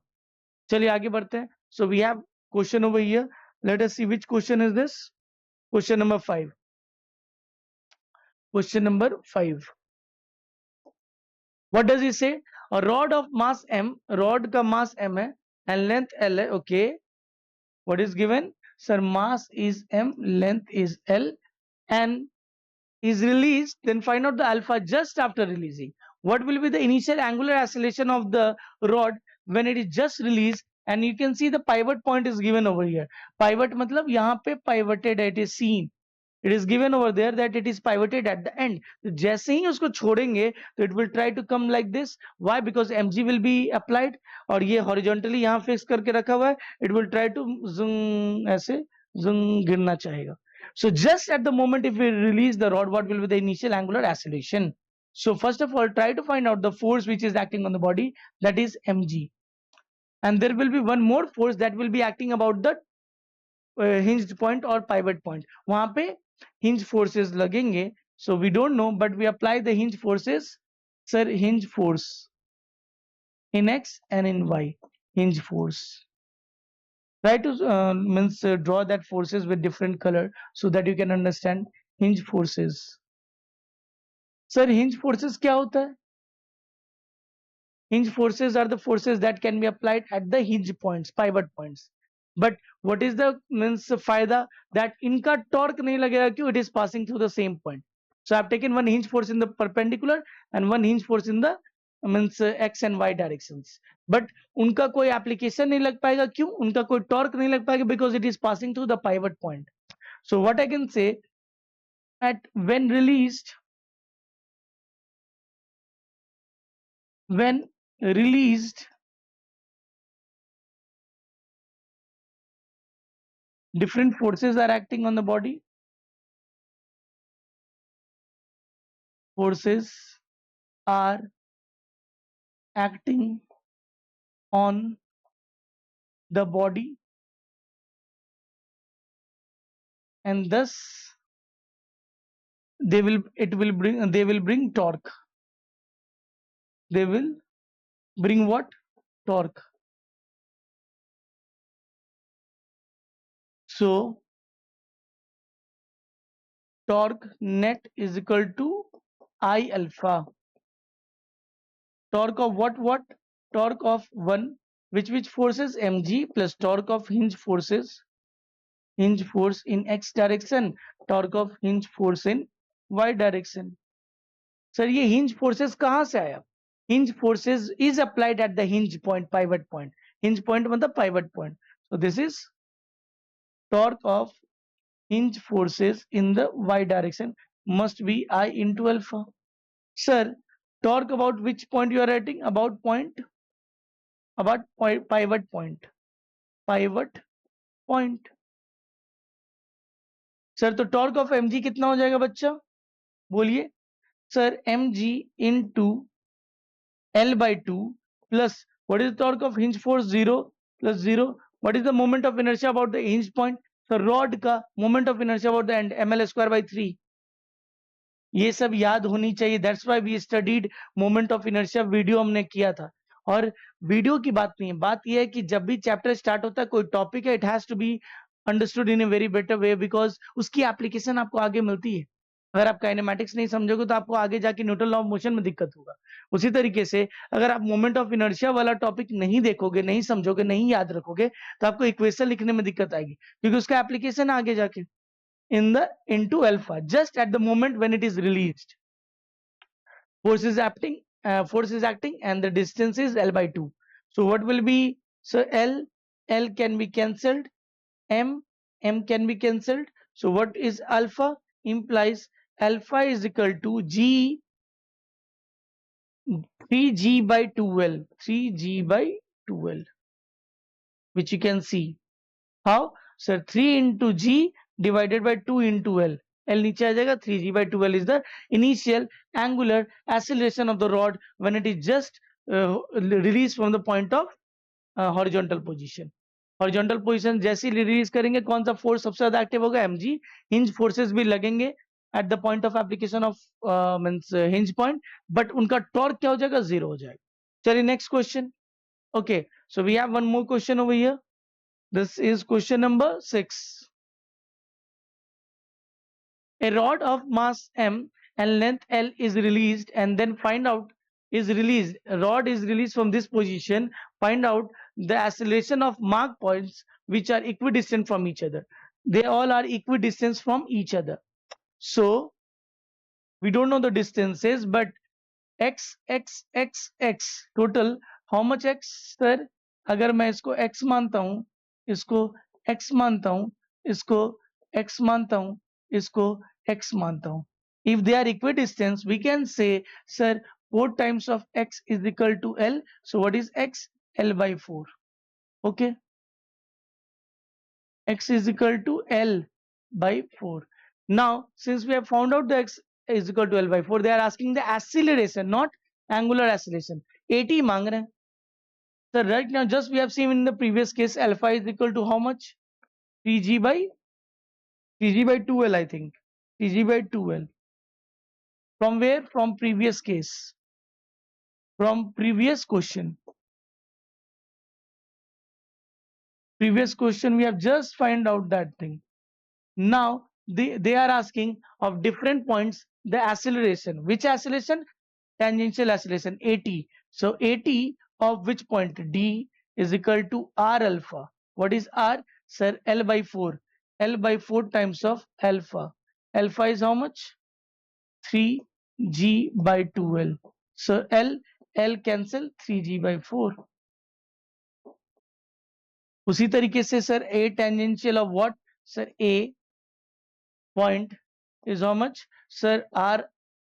चलिए आगे बढ़ते हैं. So we have question over here. Let us see which question is this. Question number 5. Question number 5. What does he say? A rod of mass m, rod का mass m है and length l है. Okay, what is given? Sir, mass is m, length is l, and is released. Then find out the alpha just after releasing. What will be the initial angular acceleration of the rod when it is just released? And you can see the pivot point is given over here. Pivot मतलब यहाँ पे pivoted, it is seen. It is given over there that it is pivoted at the end. तो जैसे ही उसको छोड़ेंगे तो it will try to come like this. Why? Because mg will be applied और ये horizontally यहाँ fix करके रखा हुआ है. It will try to zoom, ऐसे zoom गिरना चाहेगा. So just at the moment if we release the rod, what will be the initial angular acceleration? So first of all, try to find out the force which is acting on the body, that is mg. And there will be one more force that will be acting about the hinged point और pivot point, वहां पे hinge forces लगेंगे. So we don't know but we apply the hinge forces. Sir hinge force in x and in y, hinge force. Try to means draw that forces with different color so that you can understand hinge forces. Sir hinge forces क्या होता है? Hinge forces are the forces that can be applied at the hinge points, pivot points. But what is the means फायदा that इनका torque नहीं लगेगा क्यों? It is passing through the same point. So I have taken one hinge force in the perpendicular and one hinge force in the means x and y directions. But उनका कोई application नहीं लग पाएगा क्यों? उनका कोई torque नहीं लग पाएगा because it is passing through the pivot point. So what I can say at when released different forces are acting on the body. Forces are acting on the body and thus they will bring torque. They will bring what? Torque. So torque net is equal to I alpha. Torque of what? Torque of one, which forces mg plus torque of hinge force in x direction, torque of hinge force in y direction. Sir ये hinge forces कहाँ से आया? Hinge forces is applied at the hinge point, pivot point. Hinge point मतलब pivot point. So this is torque of hinge forces in the y direction must be I into alpha. Sir, torque about which point you are writing? About pivot point. Pivot point. Sir तो torque of mg कितना हो जाएगा बच्चा? बोलिए. Sir mg into L by 2 plus what is the torque of hinge force? 0 plus 0. What is the moment of inertia about the hinge point? So rod का moment of inertia about the end ml square by 3. ये सब याद होनी चाहिए. That's why we studied moment of inertia, video हमने किया था. और वीडियो की बात नहीं है, बात यह है कि जब भी चैप्टर स्टार्ट होता है कोई टॉपिक है, it has to be understood in a very better way because उसकी एप्लीकेशन आपको आगे मिलती है. अगर आप काइनेमैटिक्स नहीं समझोगे तो आपको आगे जाके न्यूटन लॉ ऑफ मोशन में दिक्कत होगा. उसी तरीके से अगर आप मोमेंट ऑफ इनर्शिया वाला टॉपिक नहीं देखोगे, नहीं समझोगे, नहीं याद रखोगे तो आपको इक्वेशन लिखने में दिक्कत आएगी क्योंकि उसका एप्लीकेशन आगे जाके in the into alpha just at the moment when it is released. Force is acting and the distance is L by 2. So what will be? So L can be cancelled, M can be cancelled. So what is alpha? Implies alpha is equal to G 3G by 2L, 3G by 2L, which you can see. How? So 3 into G divided by 2 into L. L नीचे आ जाएगा. 3G by 2L is the initial angular acceleration of the rod when it is just released from the point of horizontal position. Horizontal position जैसे ही release करेंगे कौन सा force सबसे ज्यादा active होगा? mg. Hinge forces भी लगेंगे at the point of application of means hinge point, but उनका टॉर्क क्या हो जाएगा? 0 हो जाएगा. चलिए next question. Okay, so we have one more question over here. This is question number 6. A rod of mass m and length L is released and then find out is released. A rod is released from this position. Find out the acceleration of mark points which are equidistant from each other. They all are equidistant from each other. So we don't know the distances, but x total how much x? Sir, अगर मैं इसको x मानता हूं, इसको x मानता हूं, इसको x मानता हूं, इसको x मानता हूं. If they are equidistant, we can say, sir, 4 times of x is equal to L. So what is x? L by 4. Okay. X is equal to L by 4. Now, since we have found out the x is equal to L by 4, they are asking the acceleration, not angular acceleration. AT मांग रहे हैं. So right now, just we have seen in the previous case, alpha is equal to how much? 3g by 2l, I think. 3g by 2l. From where? From previous case. From previous question. Previous question, we have just find out that thing. Now they are asking of different points the acceleration. Which acceleration? Tangential acceleration, AT. So AT of which point? D is equal to R alpha. What is R? Sir, L by 4. L by 4 times of alpha. Alpha is how much? 3g by 2l. So L cancel, 3g by 4. उसी तरीके से sir A tangential of what? Sir A point is how much? Sir R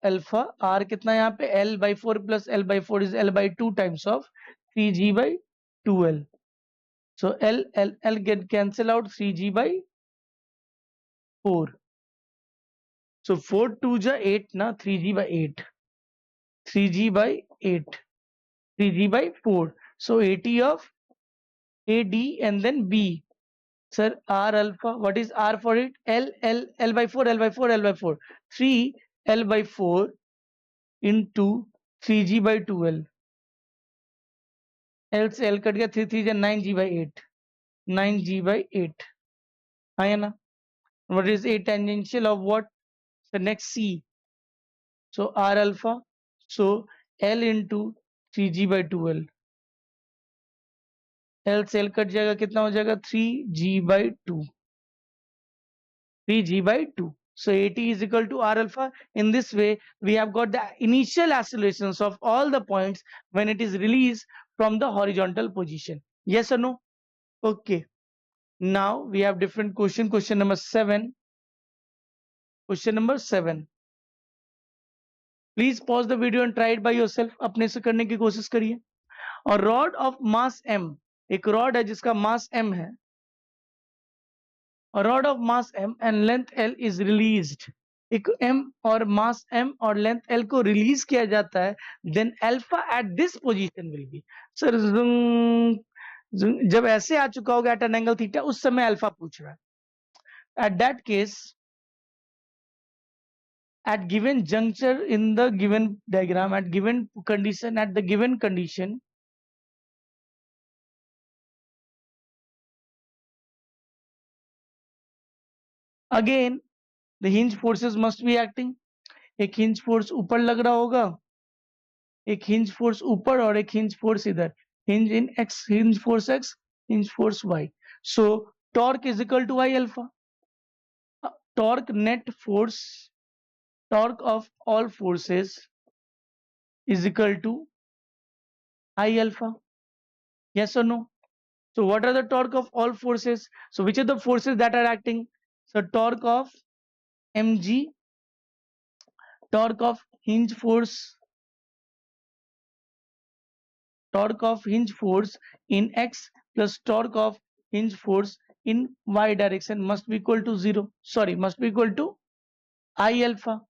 alpha. R कितना यहाँ पे? L by 4 plus L by 4 is L by 2 times of 3g by 2l. So L get cancel out, 3g by 4. So 4 2 ja 8 na, 3g by 8. 3g by 8. 3g by 4. So 80 of AD and then B. Sir, R alpha, what is R for it? L by 4, L by 4, L by 4. 3 L by 4 into 3g by 2l. L से L cut गया, 3 3 9g by 8. 9g by 8. है ना? What is A tangential of what? The next C. So R alpha. So L into 3g by 2l. L से L cut जाएगा, कितना हो जाएगा? 3g by 2. 3g by 2. So AT is equal to R alpha. In this way, we have got the initial accelerations of all the points when it is released from the horizontal position. Yes or no? Okay. Now we have different question. Question number 7. Question number 7. Please pause the video and try it by yourself. अपने से करने की कोशिश करिए. और rod of mass m, एक rod है जिसका मास m है. A rod of mass m and length l is released. एक m और mass m और length l को release किया जाता है, then alpha at this position will be. Sir, जब ऐसे आ चुका होगा at an angle theta, उस समय alpha पूछ रहा है. At that case, at given juncture in the given diagram, at given condition, at the given condition, again the hinge forces must be acting. एक hinge force ऊपर लग रहा होगा, एक hinge force ऊपर और एक hinge force इधर. Hinge in x, hinge force x, hinge force y. So torque is equal to I alpha. Torque net force, torque of all forces is equal to I alpha. Yes or no? So what are the torque of all forces? So which are the forces that are acting? So torque of mg, torque of hinge force, torque of hinge force in x plus torque of hinge force in y direction must be equal to 0. Sorry, must be equal to I alpha.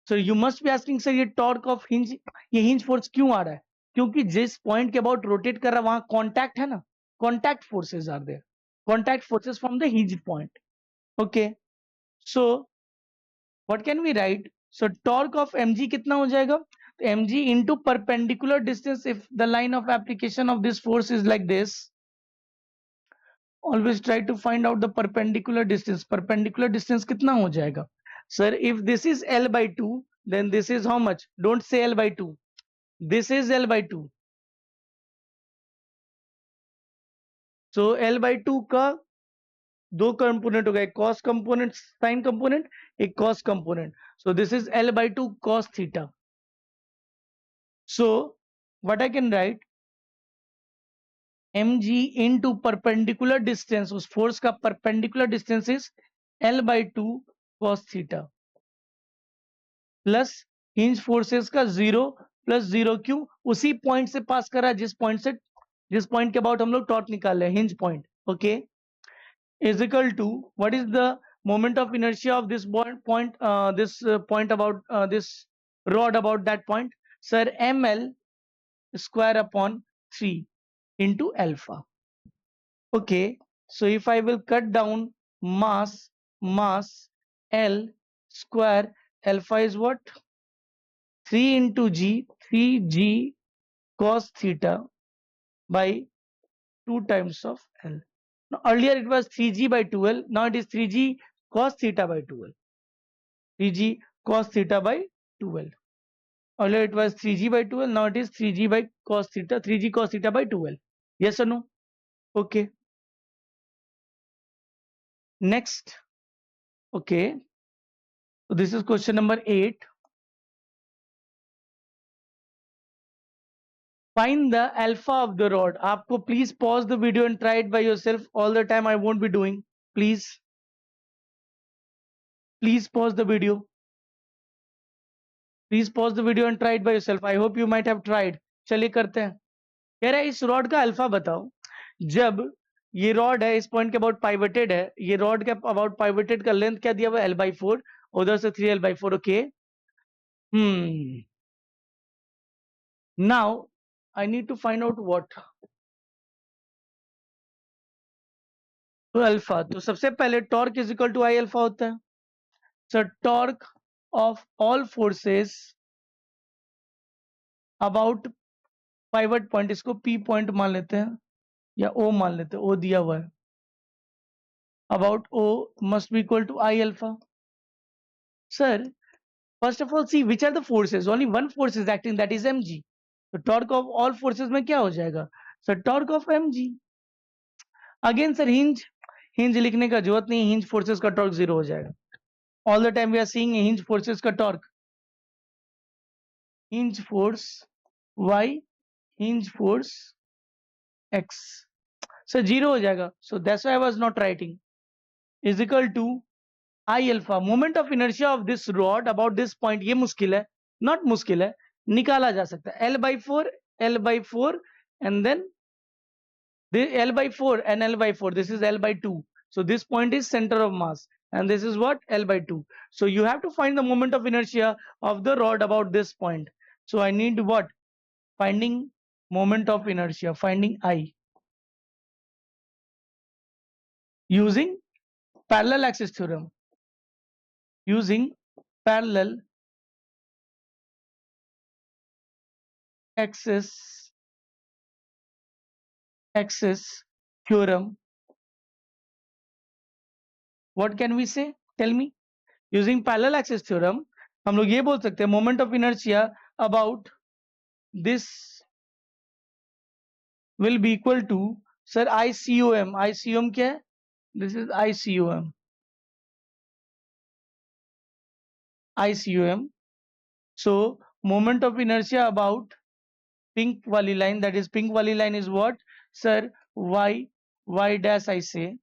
So you must be asking sir, ये torque of hinge, ये hinge force क्यों आ रहा है? क्योंकि जिस point के about rotate कर रहा है वहां contact है ना, contact forces are there, contact forces from the hinge point. Okay, so what can we write? So torque of mg कितना हो जाएगा? mg into perpendicular distance. If the line of application of this force is like this, always try to find out the perpendicular distance. Perpendicular distance कितना हो जाएगा? Sir, if this is L by 2, then this is how much? Don't say L by 2. This is L by 2. So L by 2 का दो component हो गया, एक cos component, sin component, एक cos component. So this is L by 2 cos theta. So what I can write? mg into perpendicular distance, उस force का perpendicular distance is L by 2 cos theta plus hinge forces का 0 plus 0. क्यों? उसी point से पास कर रहा है जिस पॉइंट के अबाउट हम लोग टॉर्क निकाल रहे हैं, hinge point. Okay, is equal to what is the moment of inertia of this point about this rod about that point? Sir, ml square upon 3 into alpha. Okay, So if I will cut down mass L square, alpha is what? 3 into G, 3G cos theta by 2 times of L. Now, earlier it was 3G by 2L. Now it is 3G cos theta by 2L. 3G cos theta by 2L. Earlier it was 3G by 2L. Now it is 3G by cos theta, 3G cos theta by 2L. Yes or no? Okay. Next. Okay. So this is question number 8. Find the alpha of the rod. आपको please pause the video and try it by yourself. All the time I won't be doing. Please pause the video. Please pause the video and try it by yourself. I hope you might have tried. चलिए करते हैं. कह रहा है इस rod का alpha बताओ. जब ये रॉड है इस पॉइंट के अबाउट पाइवटेड है, ये रॉड के अबाउट पाइवटेड का लेंथ क्या दिया हुआ है? L/4. उधर से 3L/4. Okay. Now I need to find out what. तो अल्फा, तो सबसे पहले torque is equal to I alpha होता है. So torque of all forces about pivot point, इसको पी पॉइंट मान लेते हैं या ओ मान लेते हैं, ओ दिया हुआ है. About O must be equal to I alpha. Sir first of all see which are the forces. Only one force is acting, that is mg. तो टॉर्क ऑफ ऑल फोर्सेस में क्या हो जाएगा? Sir torque of mg. Again sir hinge लिखने का जरूरत नहीं, hinge forces का टॉर्क 0 हो जाएगा. All the time we are seeing hinge forces का torque, hinge force y, hinge force x. Sir 0 हो जाएगा. So that's why I was not writing. Is equal to I alpha. Moment of inertia of this rod about this point. ये मुश्किल है, not मुश्किल है, निकाला जा सकता है. L/4 and then the L/4 and L/4. This is L/2. So this point is center of mass and this is what? L/2. So you have to find the moment of inertia of the rod about this point. So I need what? Finding moment of inertia, finding I using parallel axis theorem. Using parallel axis theorem. What can we say? Tell me. Using parallel axis theorem हम लोग ये बोल सकते हैं moment of inertia about this will be equal to, sir, ICOM. ICOM क्या है? This is ICOM. ICOM. So moment of inertia about pink wali line, that is pink wali line is what? Sir, y dash I say.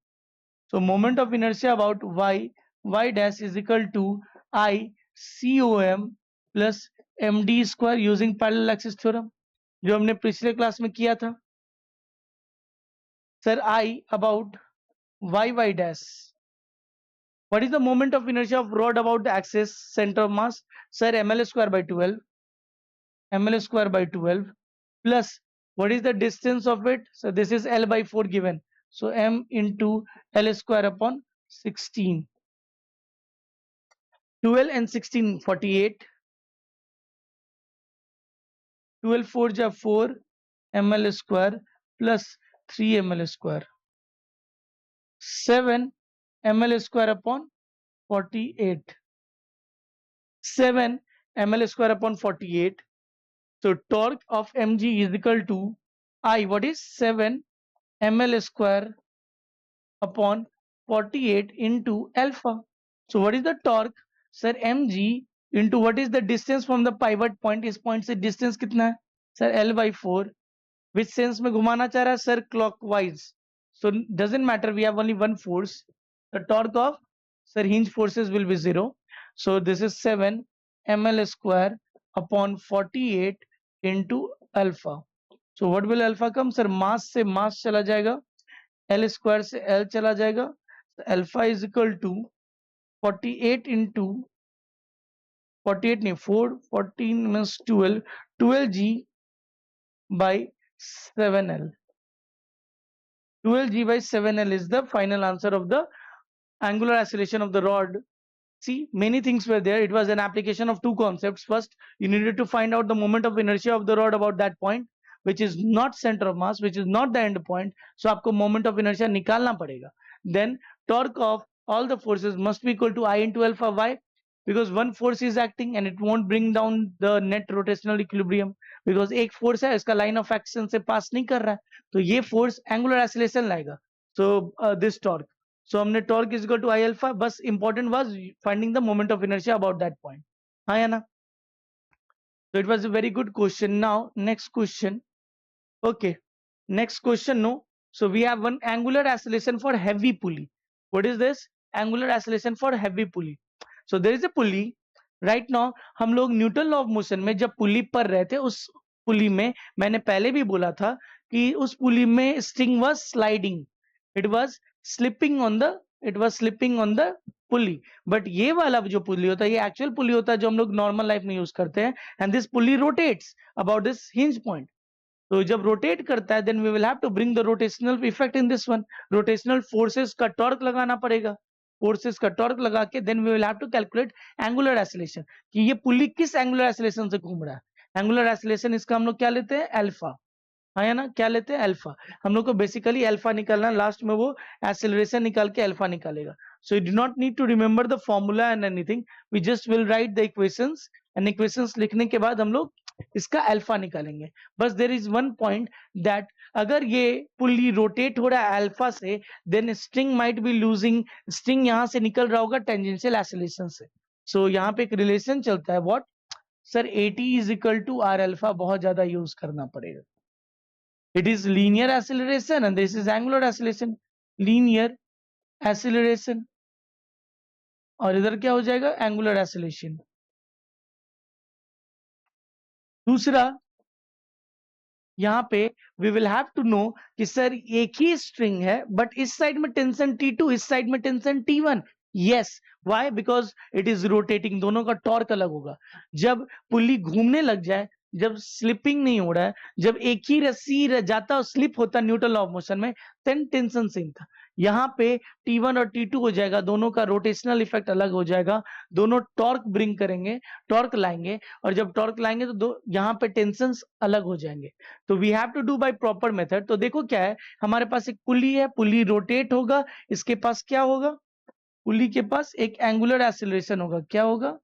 So moment of inertia about y dash is equal to ICOM plus md square using parallel axis theorem, जो हमने पिछले class में किया था. Sir, I about y dash. What is the moment of inertia of rod about the axis center of mass? Sir, ml square by 12. ml square by 12 plus what is the distance of it? So this is L/4 given. So m into L square upon 16. 12 and 16, 48. 12 4 ja 4 ml square plus 3 ml square. 7 ml square upon 48. 7 ml square upon 48. So torque of mg is equal to I. What is 7 ml square upon 48 into alpha. So what is the torque? Sir, mg into what is the distance from the pivot point? इस point से distance कितना है? Sir, L/4. Which sense में घुमाना चाह रहा है? Sir, clockwise. So doesn't matter, we have only one force. The torque of, sir, hinge forces will be 0. So this is 7 ml square upon 48 into alpha. So what will alpha come? Sir, mass से mass चला जाएगा, L square से L चला जाएगा. Alpha is equal to 48 into 48 नहीं 4, 14 means 12, 12G by 7L. 12g by 7l is the final answer of the angular acceleration of the rod. See, many things were there. It was an application of two concepts. First, you needed to find out the moment of inertia of the rod about that point, which is not center of mass, which is not the end point. So आपको moment of inertia निकालना पड़ेगा. Then torque of all the forces must be equal to I into alpha. Why? Because one force is acting and it won't bring down the net rotational equilibrium. Because एक force है, इसका line of action से pass नहीं कर रहा है, तो ये force angular acceleration लाएगा. So this torque. So हमने torque is equal to I alpha. बस important was finding the moment of inertia about that point. हाँ या ना? So it was a very good question. Now next question. Okay, next question. No. So we have one angular acceleration for heavy pulley. What is this? Angular acceleration for heavy pulley. So there is a pulley. Right now हम लोग Newton law of motion में जब पुली पर रहे थे, उस pulley में मैंने पहले भी बोला था कि उस पुली में string was sliding. It was slipping on the pulley. But ये वाला जो पुली होता है, ये एक्चुअल पुली होता है जो हम लोग नॉर्मल लाइफ में यूज करते हैं. And this pulley rotates about this hinge point. तो जब रोटेट करता है, then we will have to bring the rotational effect in this one. Rotational forces का टॉर्क लगाना पड़ेगा. फोर्सेस का टॉर्क लगा के then we will have to calculate angular acceleration, कि ये पुली किस एंगुलर एक्सीलरेशन से घूम रहा है. एंगुलर एक्सीलरेशन इसका हम लोग क्या लेते हैं? अल्फा. हाँ या ना? क्या लेते हैं? अल्फा. हम लोग को बेसिकली अल्फा निकालना, लास्ट में वो एक्सीलरेशन निकाल के अल्फा निकालेगा. So you do not need to remember the formula and anything. We just will write the equations, and equations लिखने के बाद हम लोग इसका अल्फा निकालेंगे. बस there is one point that अगर ये पुली रोटेट हो रहा है अल्फा से, then string might be losing. String यहां से निकल रहा होगा टेंजेंशियल एक्सीलरेशन से. सो यहाँ पे एक रिलेशन चलता है. What sir? AT is equal to are alpha. बहुत ज्यादा यूज करना पड़ेगा. It is linear acceleration and this is angular acceleration. Linear acceleration और इधर क्या हो जाएगा? Angular acceleration. दूसरा, यहाँ पे we will have to know कि सर एक ही string है but इस साइड में टेंशन T2, इस साइड में tension T1. Yes. Why? Because it is rotating. दोनों का टॉर्क अलग होगा. जब पुली घूमने लग जाए, जब स्लिपिंग नहीं हो रहा है, जब एक ही रस्सी जाता और स्लिप होता न्यूटन लॉ ऑफ मोशन में, देन टेंशन सेम था. यहाँ पे T1 और T2 हो जाएगा, दोनों का रोटेशनल इफेक्ट अलग हो जाएगा. दोनों टॉर्क ब्रिंग करेंगे, टॉर्क लाएंगे, और जब टॉर्क लाएंगे तो यहाँ पे टेंशंस अलग हो जाएंगे. तो we have to do by proper method. तो देखो क्या है, हमारे पास एक पुली है, पुली रोटेट होगा, इसके पास क्या होगा? पुली के पास एक एंगुलर एक्सीलरेशन होगा. क्या होगा?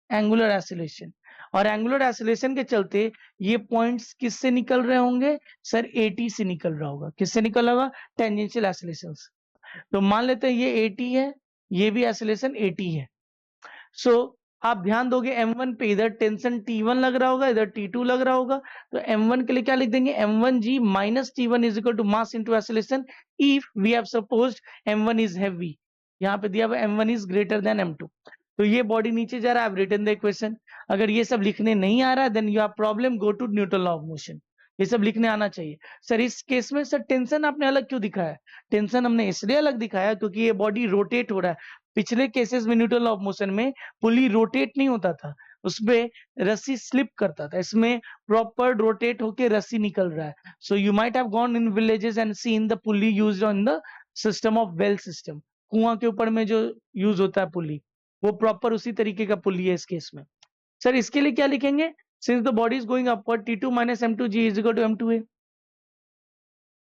Angular acceleration. और एंगुलर एक्सीलरेशन के चलते ये पॉइंट्स किससे निकल रहे होंगे? सर AT से निकल रहा होगा. किससे निकल रहा होगा? Tangential acceleration. तो मान लेते हैं ये AT है, ये भी एक्सीलरेशन AT है. सो आप ध्यान दोगे M1 पे इधर टेंशन T1 लग रहा होगा, इधर T2 लग रहा होगा. तो M1 के लिए क्या लिख देंगे? M1G minus T1 is equal to mass into acceleration if we have supposed M1 is heavy. यहाँ पे दिया हुआ M1 is greater than M2. तो ये बॉडी नीचे जा रहा है. I've written the equation. अगर ये सब लिखने नहीं आ रहा है, then you have problem, go to Newton law of motion. ये सब लिखने आना चाहिए. सर इस केस में सर टेंशन आपने अलग क्यों दिखाया? टेंशन हमने इसलिए अलग दिखाया क्योंकि ये बॉडी रोटेट हो रहा है. पिछले केसेस में न्यूटन लॉ ऑफ मोशन में पुली रोटेट नहीं होता था, उसमें रस्सी स्लिप करता था. इसमें प्रॉपर रोटेट होके रस्सी निकल रहा है. So you might have gone in villages and seen the pulley used on the system of well system. कुआं के ऊपर में जो यूज होता है पुली, वो प्रॉपर उसी तरीके का पुली है इस केस में. सर इसके लिए क्या लिखेंगे? Since the body is going upward, T2 minus M2G is equal to M2A.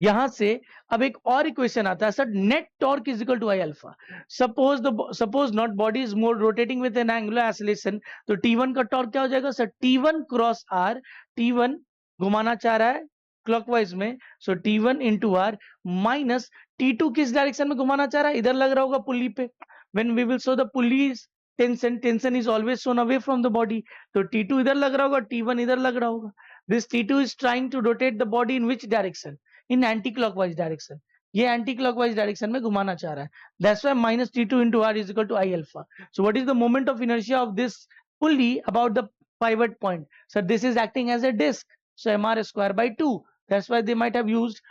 यहां से अब एक और इक्वेशन आता है sir, net torque is equal to I alpha. Suppose not body is more rotating with an angular acceleration, तो T1 का torque क्या हो जाएगा sir? T1 cross R. T1 घुमाना चाह रहा है क्लॉकवाइज में, सो T1 into r minus T2 किस डायरेक्शन में घुमाना चाह रहा है? इधर लग रहा होगा पुली पे. When we will show the pulley's tension is always shown away from the body. तो T2 इधर लग रहा होगा, T1 इधर लग रहा होगा. This T2 is trying to rotate the body in which direction? In anti clockwise direction. ये एंटी क्लॉकवाइज डायरेक्शन में घुमाना चाह रहा है. That's why minus T2 into R is equal to I alpha. So what is the moment of inertia of this pulley about the pivot point? So this is acting as a disk. So mr square by 2. That's why they might have used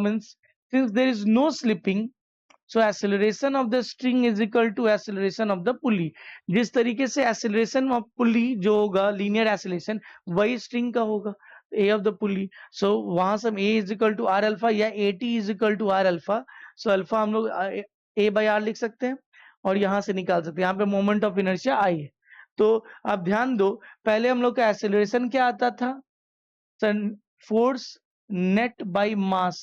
means since there is no slipping, so acceleration of the string is equal to acceleration of the pulley. जिस तरीके से acceleration of pulley जो होगा linear acceleration, वही string का होगा. ए of the पुली, सो वहां से हम a is equal to are alpha या a t is equal to are alpha, so alpha हम लोग ए बाई आर लिख सकते हैं और यहां से निकाल सकते हैं। यहाँ पे मोमेंट ऑफ इनर्शिया आई है। तो आप ध्यान दो, पहले हम लोग का एक्सेलरेशन क्या आता था सर, फोर्स नेट बाय मास।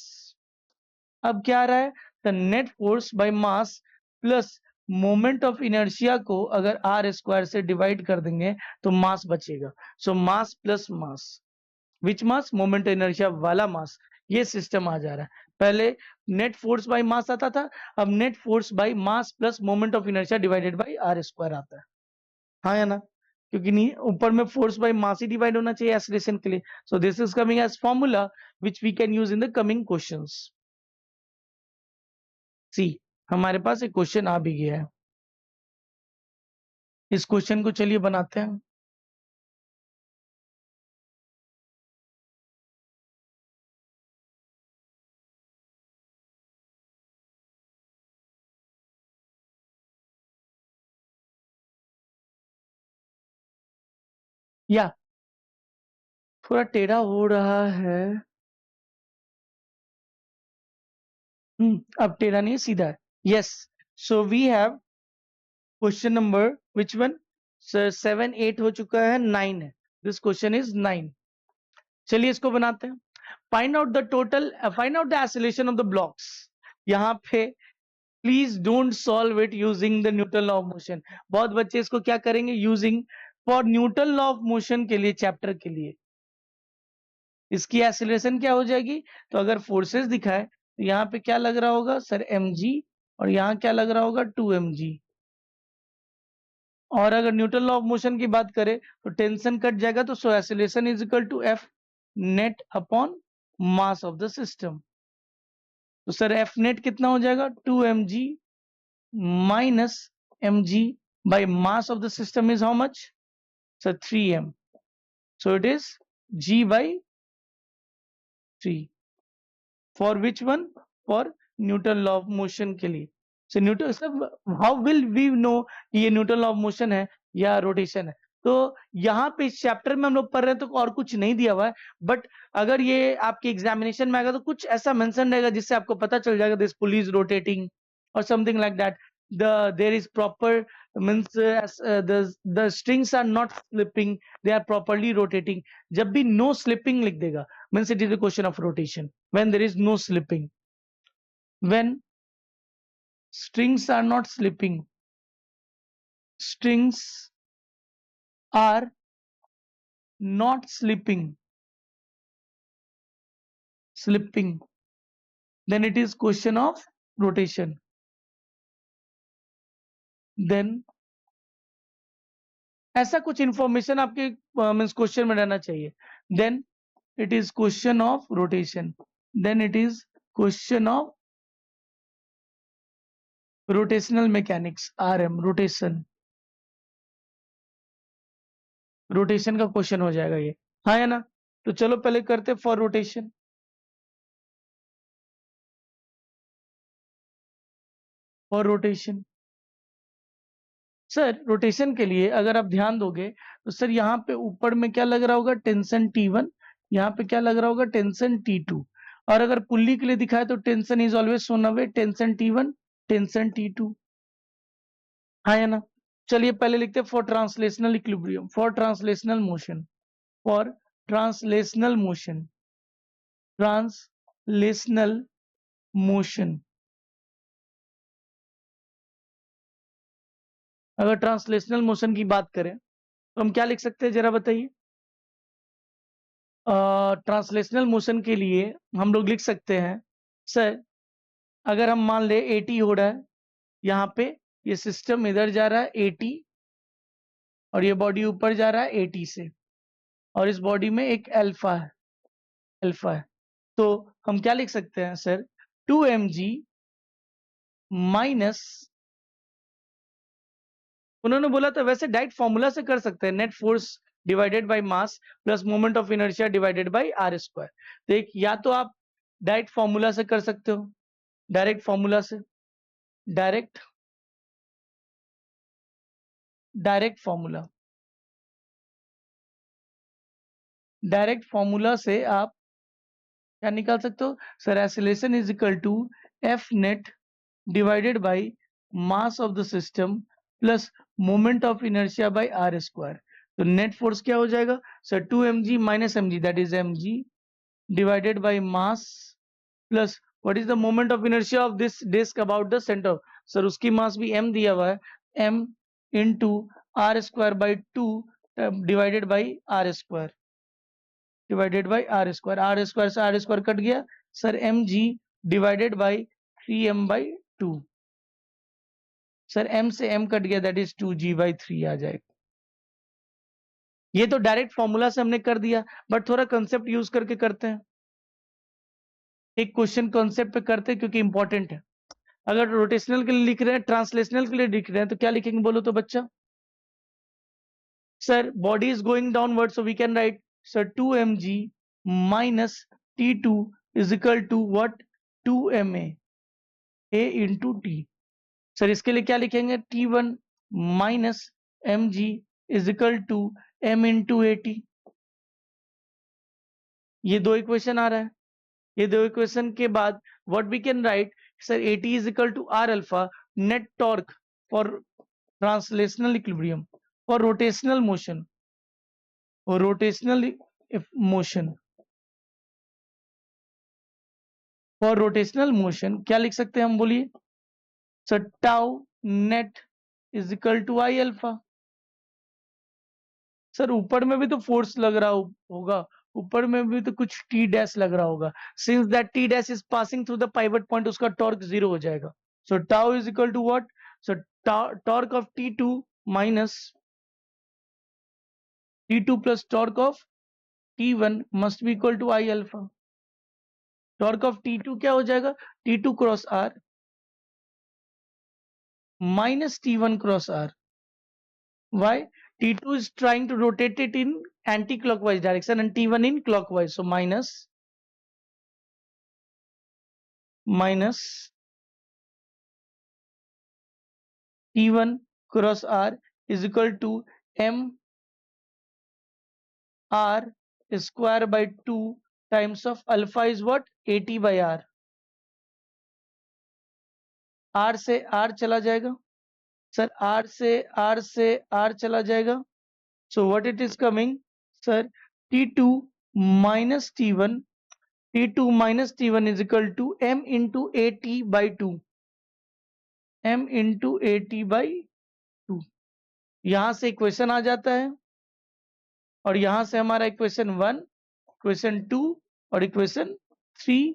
अब क्या आ रहा है, the net force by mass plus moment of inertia को अगर आर स्क्वायर से डिवाइड कर देंगे तो मास बचेगा। सो मास प्लस मास, विच मास, मोमेंट इनर्शिया वाला मास, ये सिस्टम आ जा रहा है। पहले नेट फोर्स बाय मास आता था, अब net force by mass plus moment of inertia divided by are square आता है। हाँ या ना, क्योंकि नहीं ऊपर में फोर्स बाय मास ही डिवाइड होना चाहिए एक्सीलरेशन के लिए। So this is coming as formula which we can use in the coming questions. See, हमारे पास एक क्वेश्चन आ भी गया है, इस क्वेश्चन को चलिए बनाते हैं। या थोड़ा टेढ़ा हो रहा है, अब टेढ़ा नहीं है, सीधा है। Yes, so we have question number which one sir, 7 8 हो चुका है, 9 है, दिस क्वेश्चन इज 9। चलिए इसको बनाते हैं। Find out the total, find out the acceleration of the blocks. यहाँ पे please don't solve it using the Newton law of motion. बहुत बच्चे इसको क्या करेंगे, using for Newton law of motion के लिए, चैप्टर के लिए इसकी एक्सीलरेशन क्या हो जाएगी। तो अगर फोर्सेस दिखाए तो यहाँ पे क्या लग रहा होगा सर, mg, और यहाँ क्या लग रहा होगा 2mg। और अगर न्यूटन लॉ ऑफ मोशन की बात करें तो टेंशन कट जाएगा, तो so acceleration is equal to F net upon mass of the system. तो सर एफ नेट कितना हो जाएगा, 2mg minus mg by mass of the system is how much? So 3m. So it is g by 3. For which one? For Newton law of motion के लिए। So Newton, सब how will we know कि ये Newton law of motion है या rotation है। तो यहाँ पे इस चैप्टर में हम लोग पढ़ रहे हैं तो और कुछ नहीं दिया हुआ है, बट अगर ये आपके एग्जामिनेशन में आएगा तो कुछ ऐसा मेंशन रहेगा जिससे आपको पता चल जाएगा दिस पुली इज रोटेटिंग और something like that. There is proper means the strings are not slipping, they are properly rotating। जब भी no slipping लिख देगा means it is a question of rotation when there is no slipping, when strings are not slipping, strings are not slipping, then it is question of rotation। then ऐसा कुछ information आपके means question में रहना चाहिए। Then it is question of rotation, then it is question of rotational mechanics, RM, rotation, rotation का question हो जाएगा ये। हाँ है ना, तो चलो पहले करते for rotation. For rotation sir, rotation के लिए अगर आप ध्यान दोगे तो सर यहाँ पे ऊपर में क्या लग रहा होगा, टेंशन T1, यहाँ पे क्या लग रहा होगा, टेंशन T2। और अगर पुल्ली के लिए दिखाए तो tension is always shown away, tension T1, tension T2। हाँ या ना, चलिए पहले लिखते हैं for translational equilibrium, for translational motion, for translational motion, translational motion. अगर ट्रांसलेशनल मोशन की बात करें तो हम क्या लिख सकते हैं, जरा बताइए। ट्रांसलेशनल मोशन के लिए हम लोग लिख सकते हैं सर, अगर हम मान ले AT हो रहा है, यहाँ पे ये सिस्टम इधर जा रहा है AT, और ये बॉडी ऊपर जा रहा है AT से, और इस बॉडी में एक अल्फा है, अल्फा है। तो हम क्या लिख सकते हैं सर, 2mg माइनस, उन्होंने बोला था वैसे डायरेक्ट फॉर्मूला से कर सकते हैं, net force divided by mass plus moment of inertia divided by are square. तो एक या तो आप डायरेक्ट फॉर्मूला से कर सकते हो, डायरेक्ट फॉर्मूला से, direct direct formula, direct formula से आप क्या निकाल सकते हो sir? Acceleration is equal to F net divided by mass of the system plus moment of inertia by are square. तो नेट फोर्स क्या हो जाएगा sir? 2 mg minus mg, that is mg divided by mass plus what is the moment of inertia of this disc about the centre? Sir उसकी मास भी m दिया हुआ है, m into R square by 2 divided by R square, divided by R square से R square cut गया sir, M G divided by 3m/2। Sir m से m cut गया, that is 2g/3 आ जाएगा। ये तो डायरेक्ट फॉर्मूला से हमने कर दिया, बट थोड़ा कंसेप्ट यूज करके करते हैं। एक क्वेश्चन कॉन्सेप्ट पे करते हैं क्योंकि इंपॉर्टेंट है। अगर रोटेशनल के लिए लिख रहे हैं, ट्रांसलेशनल के लिए लिख रहे हैं, तो क्या लिखेंगे बोलो तो बच्चा? Sir body is going downward, so we can write sir 2 mg minus T2 is equal to what? 2 ma a into T. Sir इसके लिए क्या लिखेंगे? T1 minus mg is equal to m into A T. ये दो equation आ रहा है। ये दो इक्वेशन के बाद what we can write sir? AT is equal to are alpha net torque for translational equilibrium for rotational motion, और rotational motion, for rotational motion क्या लिख सकते हैं हम? बोलिए sir. Tau net is equal to I alpha. Sir ऊपर में भी तो फोर्स लग रहा होगा, ऊपर में भी तो कुछ टी डैश लग रहा होगा। Since that T dash is passing through the pivot point, उसका टॉर्क 0 हो जाएगा। So tau is equal to what? So torque of T2 minus T2 plus torque of T1 must be equal to I alpha. Torque of T2 क्या हो जाएगा? T2 cross R minus T1 cross R. Why? T2 is trying to rotate it in anti-clockwise direction and T1 in clockwise. So minus T1 cross R is equal to M R square by 2 times of alpha is what? AT by R. R से R चला जाएगा sir, R से R चला जाएगा। So what it is coming sir? T2 minus T1, T2 minus T1 is equal to M into AT by 2, M into AT by 2। यहां से equation आ जाता है, और यहां से हमारा इक्वेशन 1, इक्वेशन 2 और इक्वेशन 3।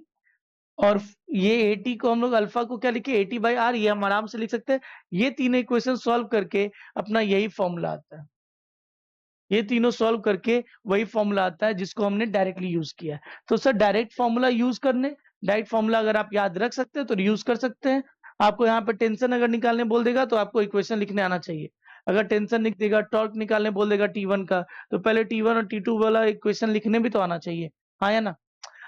और ये AT को हम लोग अल्फा को क्या लिखे? AT बाई आर, ये हम आराम से लिख सकते हैं। ये तीनों इक्वेशन सॉल्व करके अपना यही फॉर्मूला आता है। ये तीनों सॉल्व करके वही फॉर्मूला आता है जिसको हमने डायरेक्टली यूज किया है। तो सर डायरेक्ट फॉर्मूला यूज करने, डायरेक्ट फॉर्मूला अगर आप याद रख सकते हैं तो यूज कर सकते हैं। आपको यहाँ पे टेंशन अगर निकालने बोल देगा तो आपको इक्वेशन लिखने आना चाहिए। अगर टेंशन लिख देगा, टॉर्क निकालने बोल देगा T1 का, तो पहले T1 और T2 वाला इक्वेशन लिखने भी तो आना चाहिए, हाँ या ना?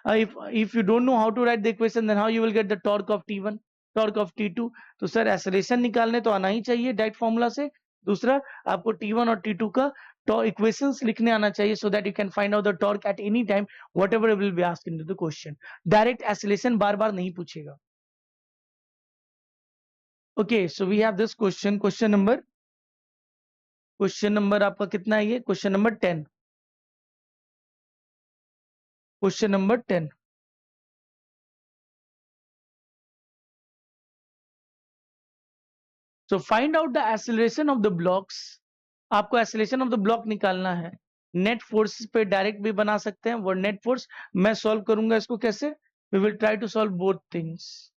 if you don't know how to write the equation, then how you will get the torque of T1, torque of T2? तो सर एक्सेलरेशन निकालने तो आना ही चाहिए डायरेक्ट फॉर्मूला से। दूसरा, आपको T1 और T2 का तो इक्वेशंस लिखने आना चाहिए, so that you can find out the torque at any time whatever will be asked in the question. Direct acceleration बार बार नहीं पूछेगा। Okay, so we have this question, question number आपका कितना है? ये question number 10, question number 10। So find out the acceleration of the blocks. आपको acceleration of the block निकालना है। नेट फोर्स पे डायरेक्ट भी बना सकते हैं, वो नेट फोर्स मैं सॉल्व करूंगा इसको कैसे? We will try to solve both things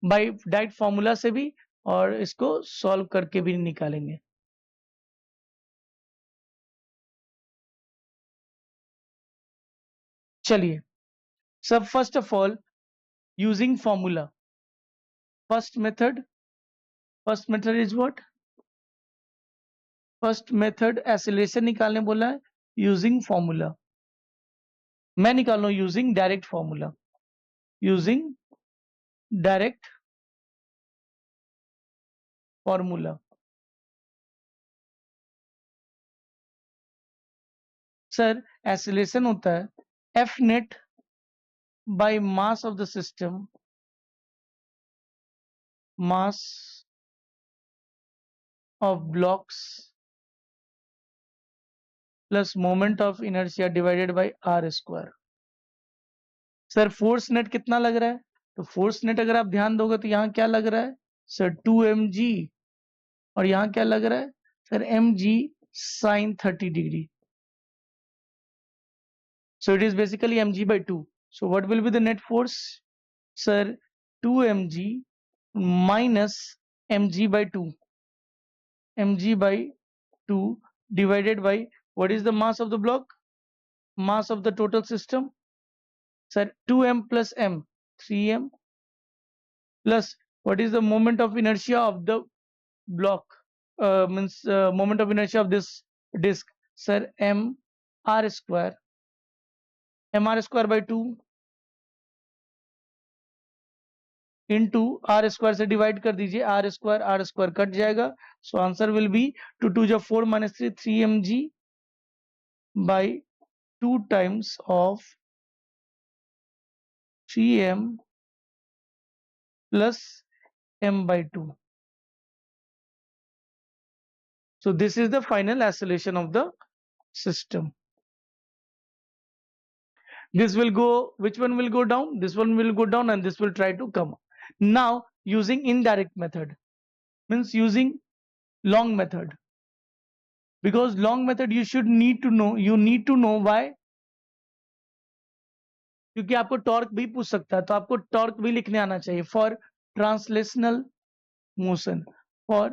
by direct formula से भी, और इसको सॉल्व करके भी निकालेंगे। चलिए, सब first of all using formula, first method is what? First method acceleration निकालने बोला है यूजिंग फॉर्मूला। मैं निकाल रहा हूं using direct formula, using direct formula. Sir acceleration होता है F net by mass of the system, mass of blocks plus moment of inertia divided by are square. Sir force net कितना लग रहा है? तो फोर्स नेट अगर आप ध्यान दोगे तो यहाँ क्या लग रहा है सर 2mg, और यहाँ क्या लग रहा है sir mg sin 30 degree. So it is basically mg by 2. So what will be the net force? Sir, 2mg minus mg by 2. mg by 2 divided by what is the mass of the block? Mass of the total system? Sir, 2m plus m, 3m plus what is the moment of inertia of the block? Means moment of inertia of this disk. Sir, m r square by 2 into R square से divide कर दीजिए, are square cut जाएगा। So answer will be 2 2 जा 4 minus 3 3mg by 2 times of 3m plus m by 2. So this is the final acceleration of the system. This will go, which one will go down? This one will go down and this will try to come. Now using indirect method, means using long method. Because long method you need to know why, क्योंकि आपको torque भी पूछ सकता है, तो आपको torque भी लिखने आना चाहिए। For translational motion, for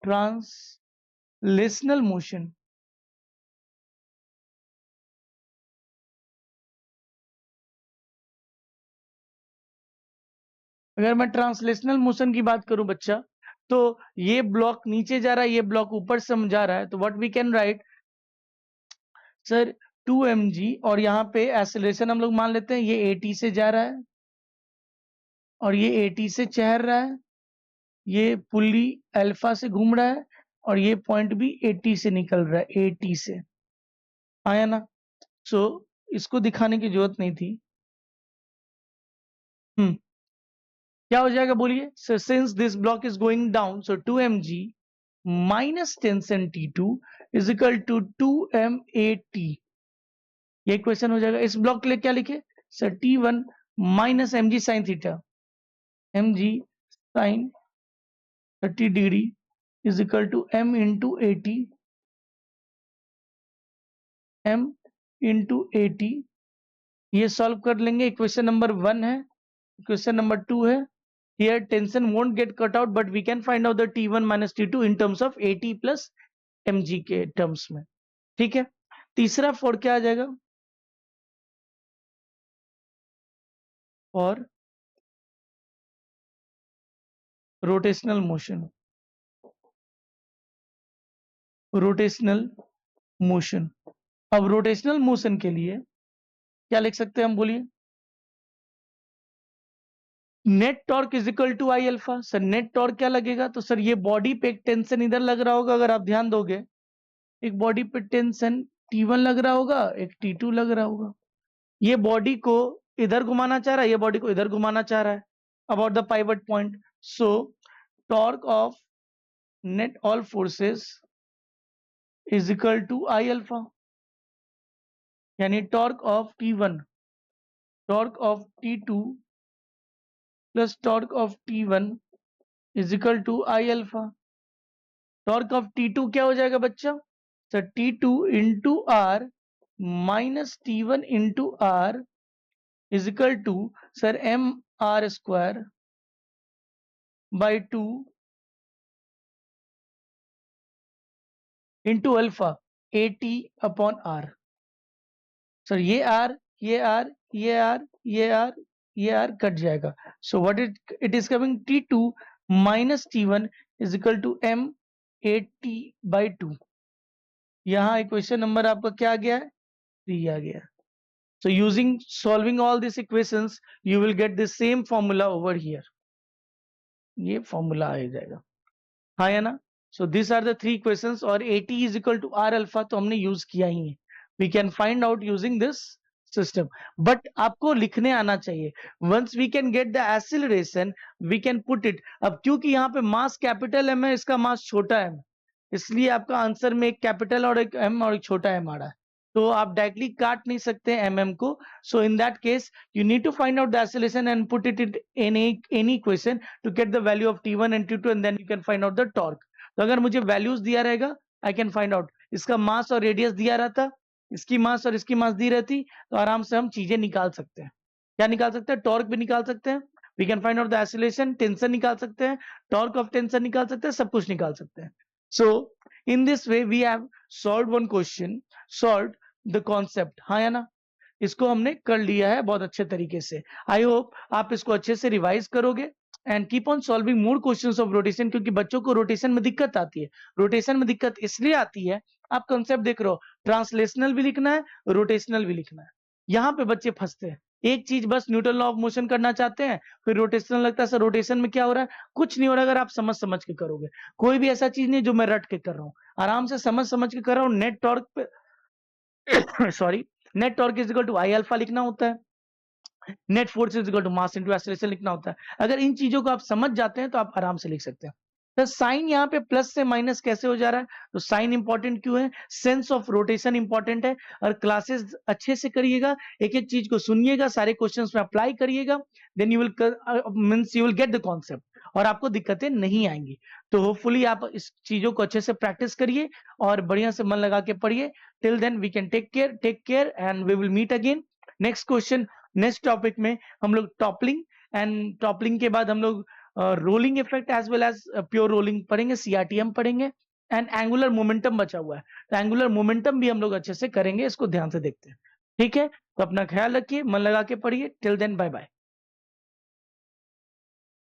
translational motion अगर मैं ट्रांसलेशनल मोशन की बात करूं बच्चा, तो ये ब्लॉक नीचे जा रहा है, ये ब्लॉक ऊपर से जा रहा है, तो what we can write sir 2mg, और यहाँ पे एक्सेलरेशन हम लोग मान लेते हैं ये 80 से जा रहा है और ये 80 से चढ़ रहा है, ये पुली अल्फा से घूम रहा है और ये पॉइंट भी 80 से निकल रहा है, 80 से आया ना। सो इसको दिखाने की जरूरत नहीं थी। क्या हो जाएगा बोलिए sir, since this block is going down, so 2mg minus tension T2 is equal to 2m8t। ये क्वेश्चन हो जाएगा। इस ब्लॉक के लिए क्या लिखे sir, T1 minus mg sine theta, mg sine 30 degree is equal to m into 80, m into 80। ये solve कर लेंगे। इक्वेशन नंबर 1 है, इक्वेशन नंबर 2 है। Here tension won't get cut out, but we can find out the T1 minus T2 in terms of 80 plus mg के terms में। ठीक है, तीसरा फॉर क्या आ जाएगा, for rotational motion, rotational motion. अब रोटेशनल मोशन के लिए क्या लिख सकते हैं हम, बोलिए net torque is equal to I alpha. Sir net torque क्या लगेगा, तो सर ये बॉडी पे एक टेंशन इधर लग रहा होगा, अगर आप ध्यान दोगे एक बॉडी पे टेंशन T1 लग रहा होगा, एक T2 लग रहा होगा। ये बॉडी को इधर घुमाना चाह रहा है, ये बॉडी को इधर घुमाना चाह रहा है about the pivot point. So torque of net all forces is equal to I alpha, यानी torque of T1 torque of T2 plus torque of T1 is equal to I alpha. Torque of T2 क्या हो जाएगा बच्चा sir, T2 into r minus T1 into r is equal to sir m r square by 2 into alpha 80 upon r. Sir ये are ये are ये are ये are ये R cut जाएगा। So what it is coming T2 minus T1 is equal to m 80 by 2। यहाँ equation number आपका क्या आ गया है, 3 आ गया। So using solving all these equations, you will get the same formula over here. ये formula आ जाएगा, हाँ या ना। So these are the 3 equations, और AT is equal to R alpha तो हमने use किया ही है। We can find out using this system, but आपको लिखने आना चाहिए. Once we can get the acceleration we can put it. अब क्योंकि यहाँ पे मास कैपिटल एम है, इसका मास छोटा एम, इसलिए आपका आंसर में एक कैपिटल और एक एम और एक छोटा एम आ रहा है. तो आप डायरेक्टली काट नहीं सकते एम एम को. So in that case you need to find out the acceleration and put it in any equation to get the value of t1 and t2 and then you can find out the torque. तो अगर मुझे values दिया रहेगा I can find out. इसका मास और radius दिया रहता, इसकी मास और इसकी मास दी रहती, तो आराम से हम चीजें निकाल सकते हैं. क्या निकाल सकते हैं? टॉर्क भी निकाल सकते हैं. We can find out the acceleration, tension निकाल सकते हैं, टॉर्क ऑफ टेंशन निकाल सकते हैं, सब कुछ निकाल सकते हैं. So in this way we have solved one question, solve the concept. हाँ या ना? इसको हमने कर लिया है बहुत अच्छे तरीके से. आई होप आप इसको अच्छे से रिवाइज करोगे and keep on solving more questions of rotation, क्योंकि बच्चों को रोटेशन में दिक्कत आती है. रोटेशन में दिक्कत इसलिए आती है, आप कंसेप्ट देख रहे हो, ट्रांसलेशनल भी लिखना है, रोटेशनल भी लिखना है. यहाँ पे बच्चे फंसते हैं. एक चीज बस न्यूटन लॉ ऑफ मोशन करना चाहते हैं, फिर रोटेशनल लगता है सर रोटेशन में क्या हो रहा है. कुछ नहीं हो रहा अगर आप समझ समझ के करोगे. कोई भी ऐसा चीज नहीं जो मैं रट के कर रहा हूँ, आराम से समझ समझ के कर रहा हूँ. नेट टॉर्क पे sorry, net torque is equal to I alpha लिखना होता है, net force is equal to mass into acceleration लिखना होता है. अगर इन चीजों को आप समझ जाते हैं तो आप आराम से लिख सकते हैं. तो साइन यहाँ पे प्लस से माइनस कैसे हो जा रहा है? तो साइन इंपॉर्टेंट क्यों है? सेंस ऑफ रोटेशन इंपॉर्टेंट है. और क्लासेस अच्छे से करिएगा, एक एक चीज को सुनिएगा, सारे क्वेश्चंस में अप्लाई करिएगा, then you will means you will get the concept और आपको दिक्कतें नहीं आएंगी. तो होपफुली आप इस चीजों को अच्छे से प्रैक्टिस करिए और बढ़िया से मन लगा के पढ़िए. Till then we can take care and we will meet again. Next question, next topic में हम लोग टॉपलिंग, एंड टॉपलिंग के बाद हम लोग rolling effect as well as pure rolling पढ़ेंगे, सीआरटीएम पढ़ेंगे, एंड एंगुलर मोमेंटम बचा हुआ है. तो एंगुलर मोमेंटम भी हम लोग अच्छे से करेंगे, इसको ध्यान से देखते हैं. ठीक है, तो अपना ख्याल रखिए, मन लगा के पढ़िए. Till then bye bye.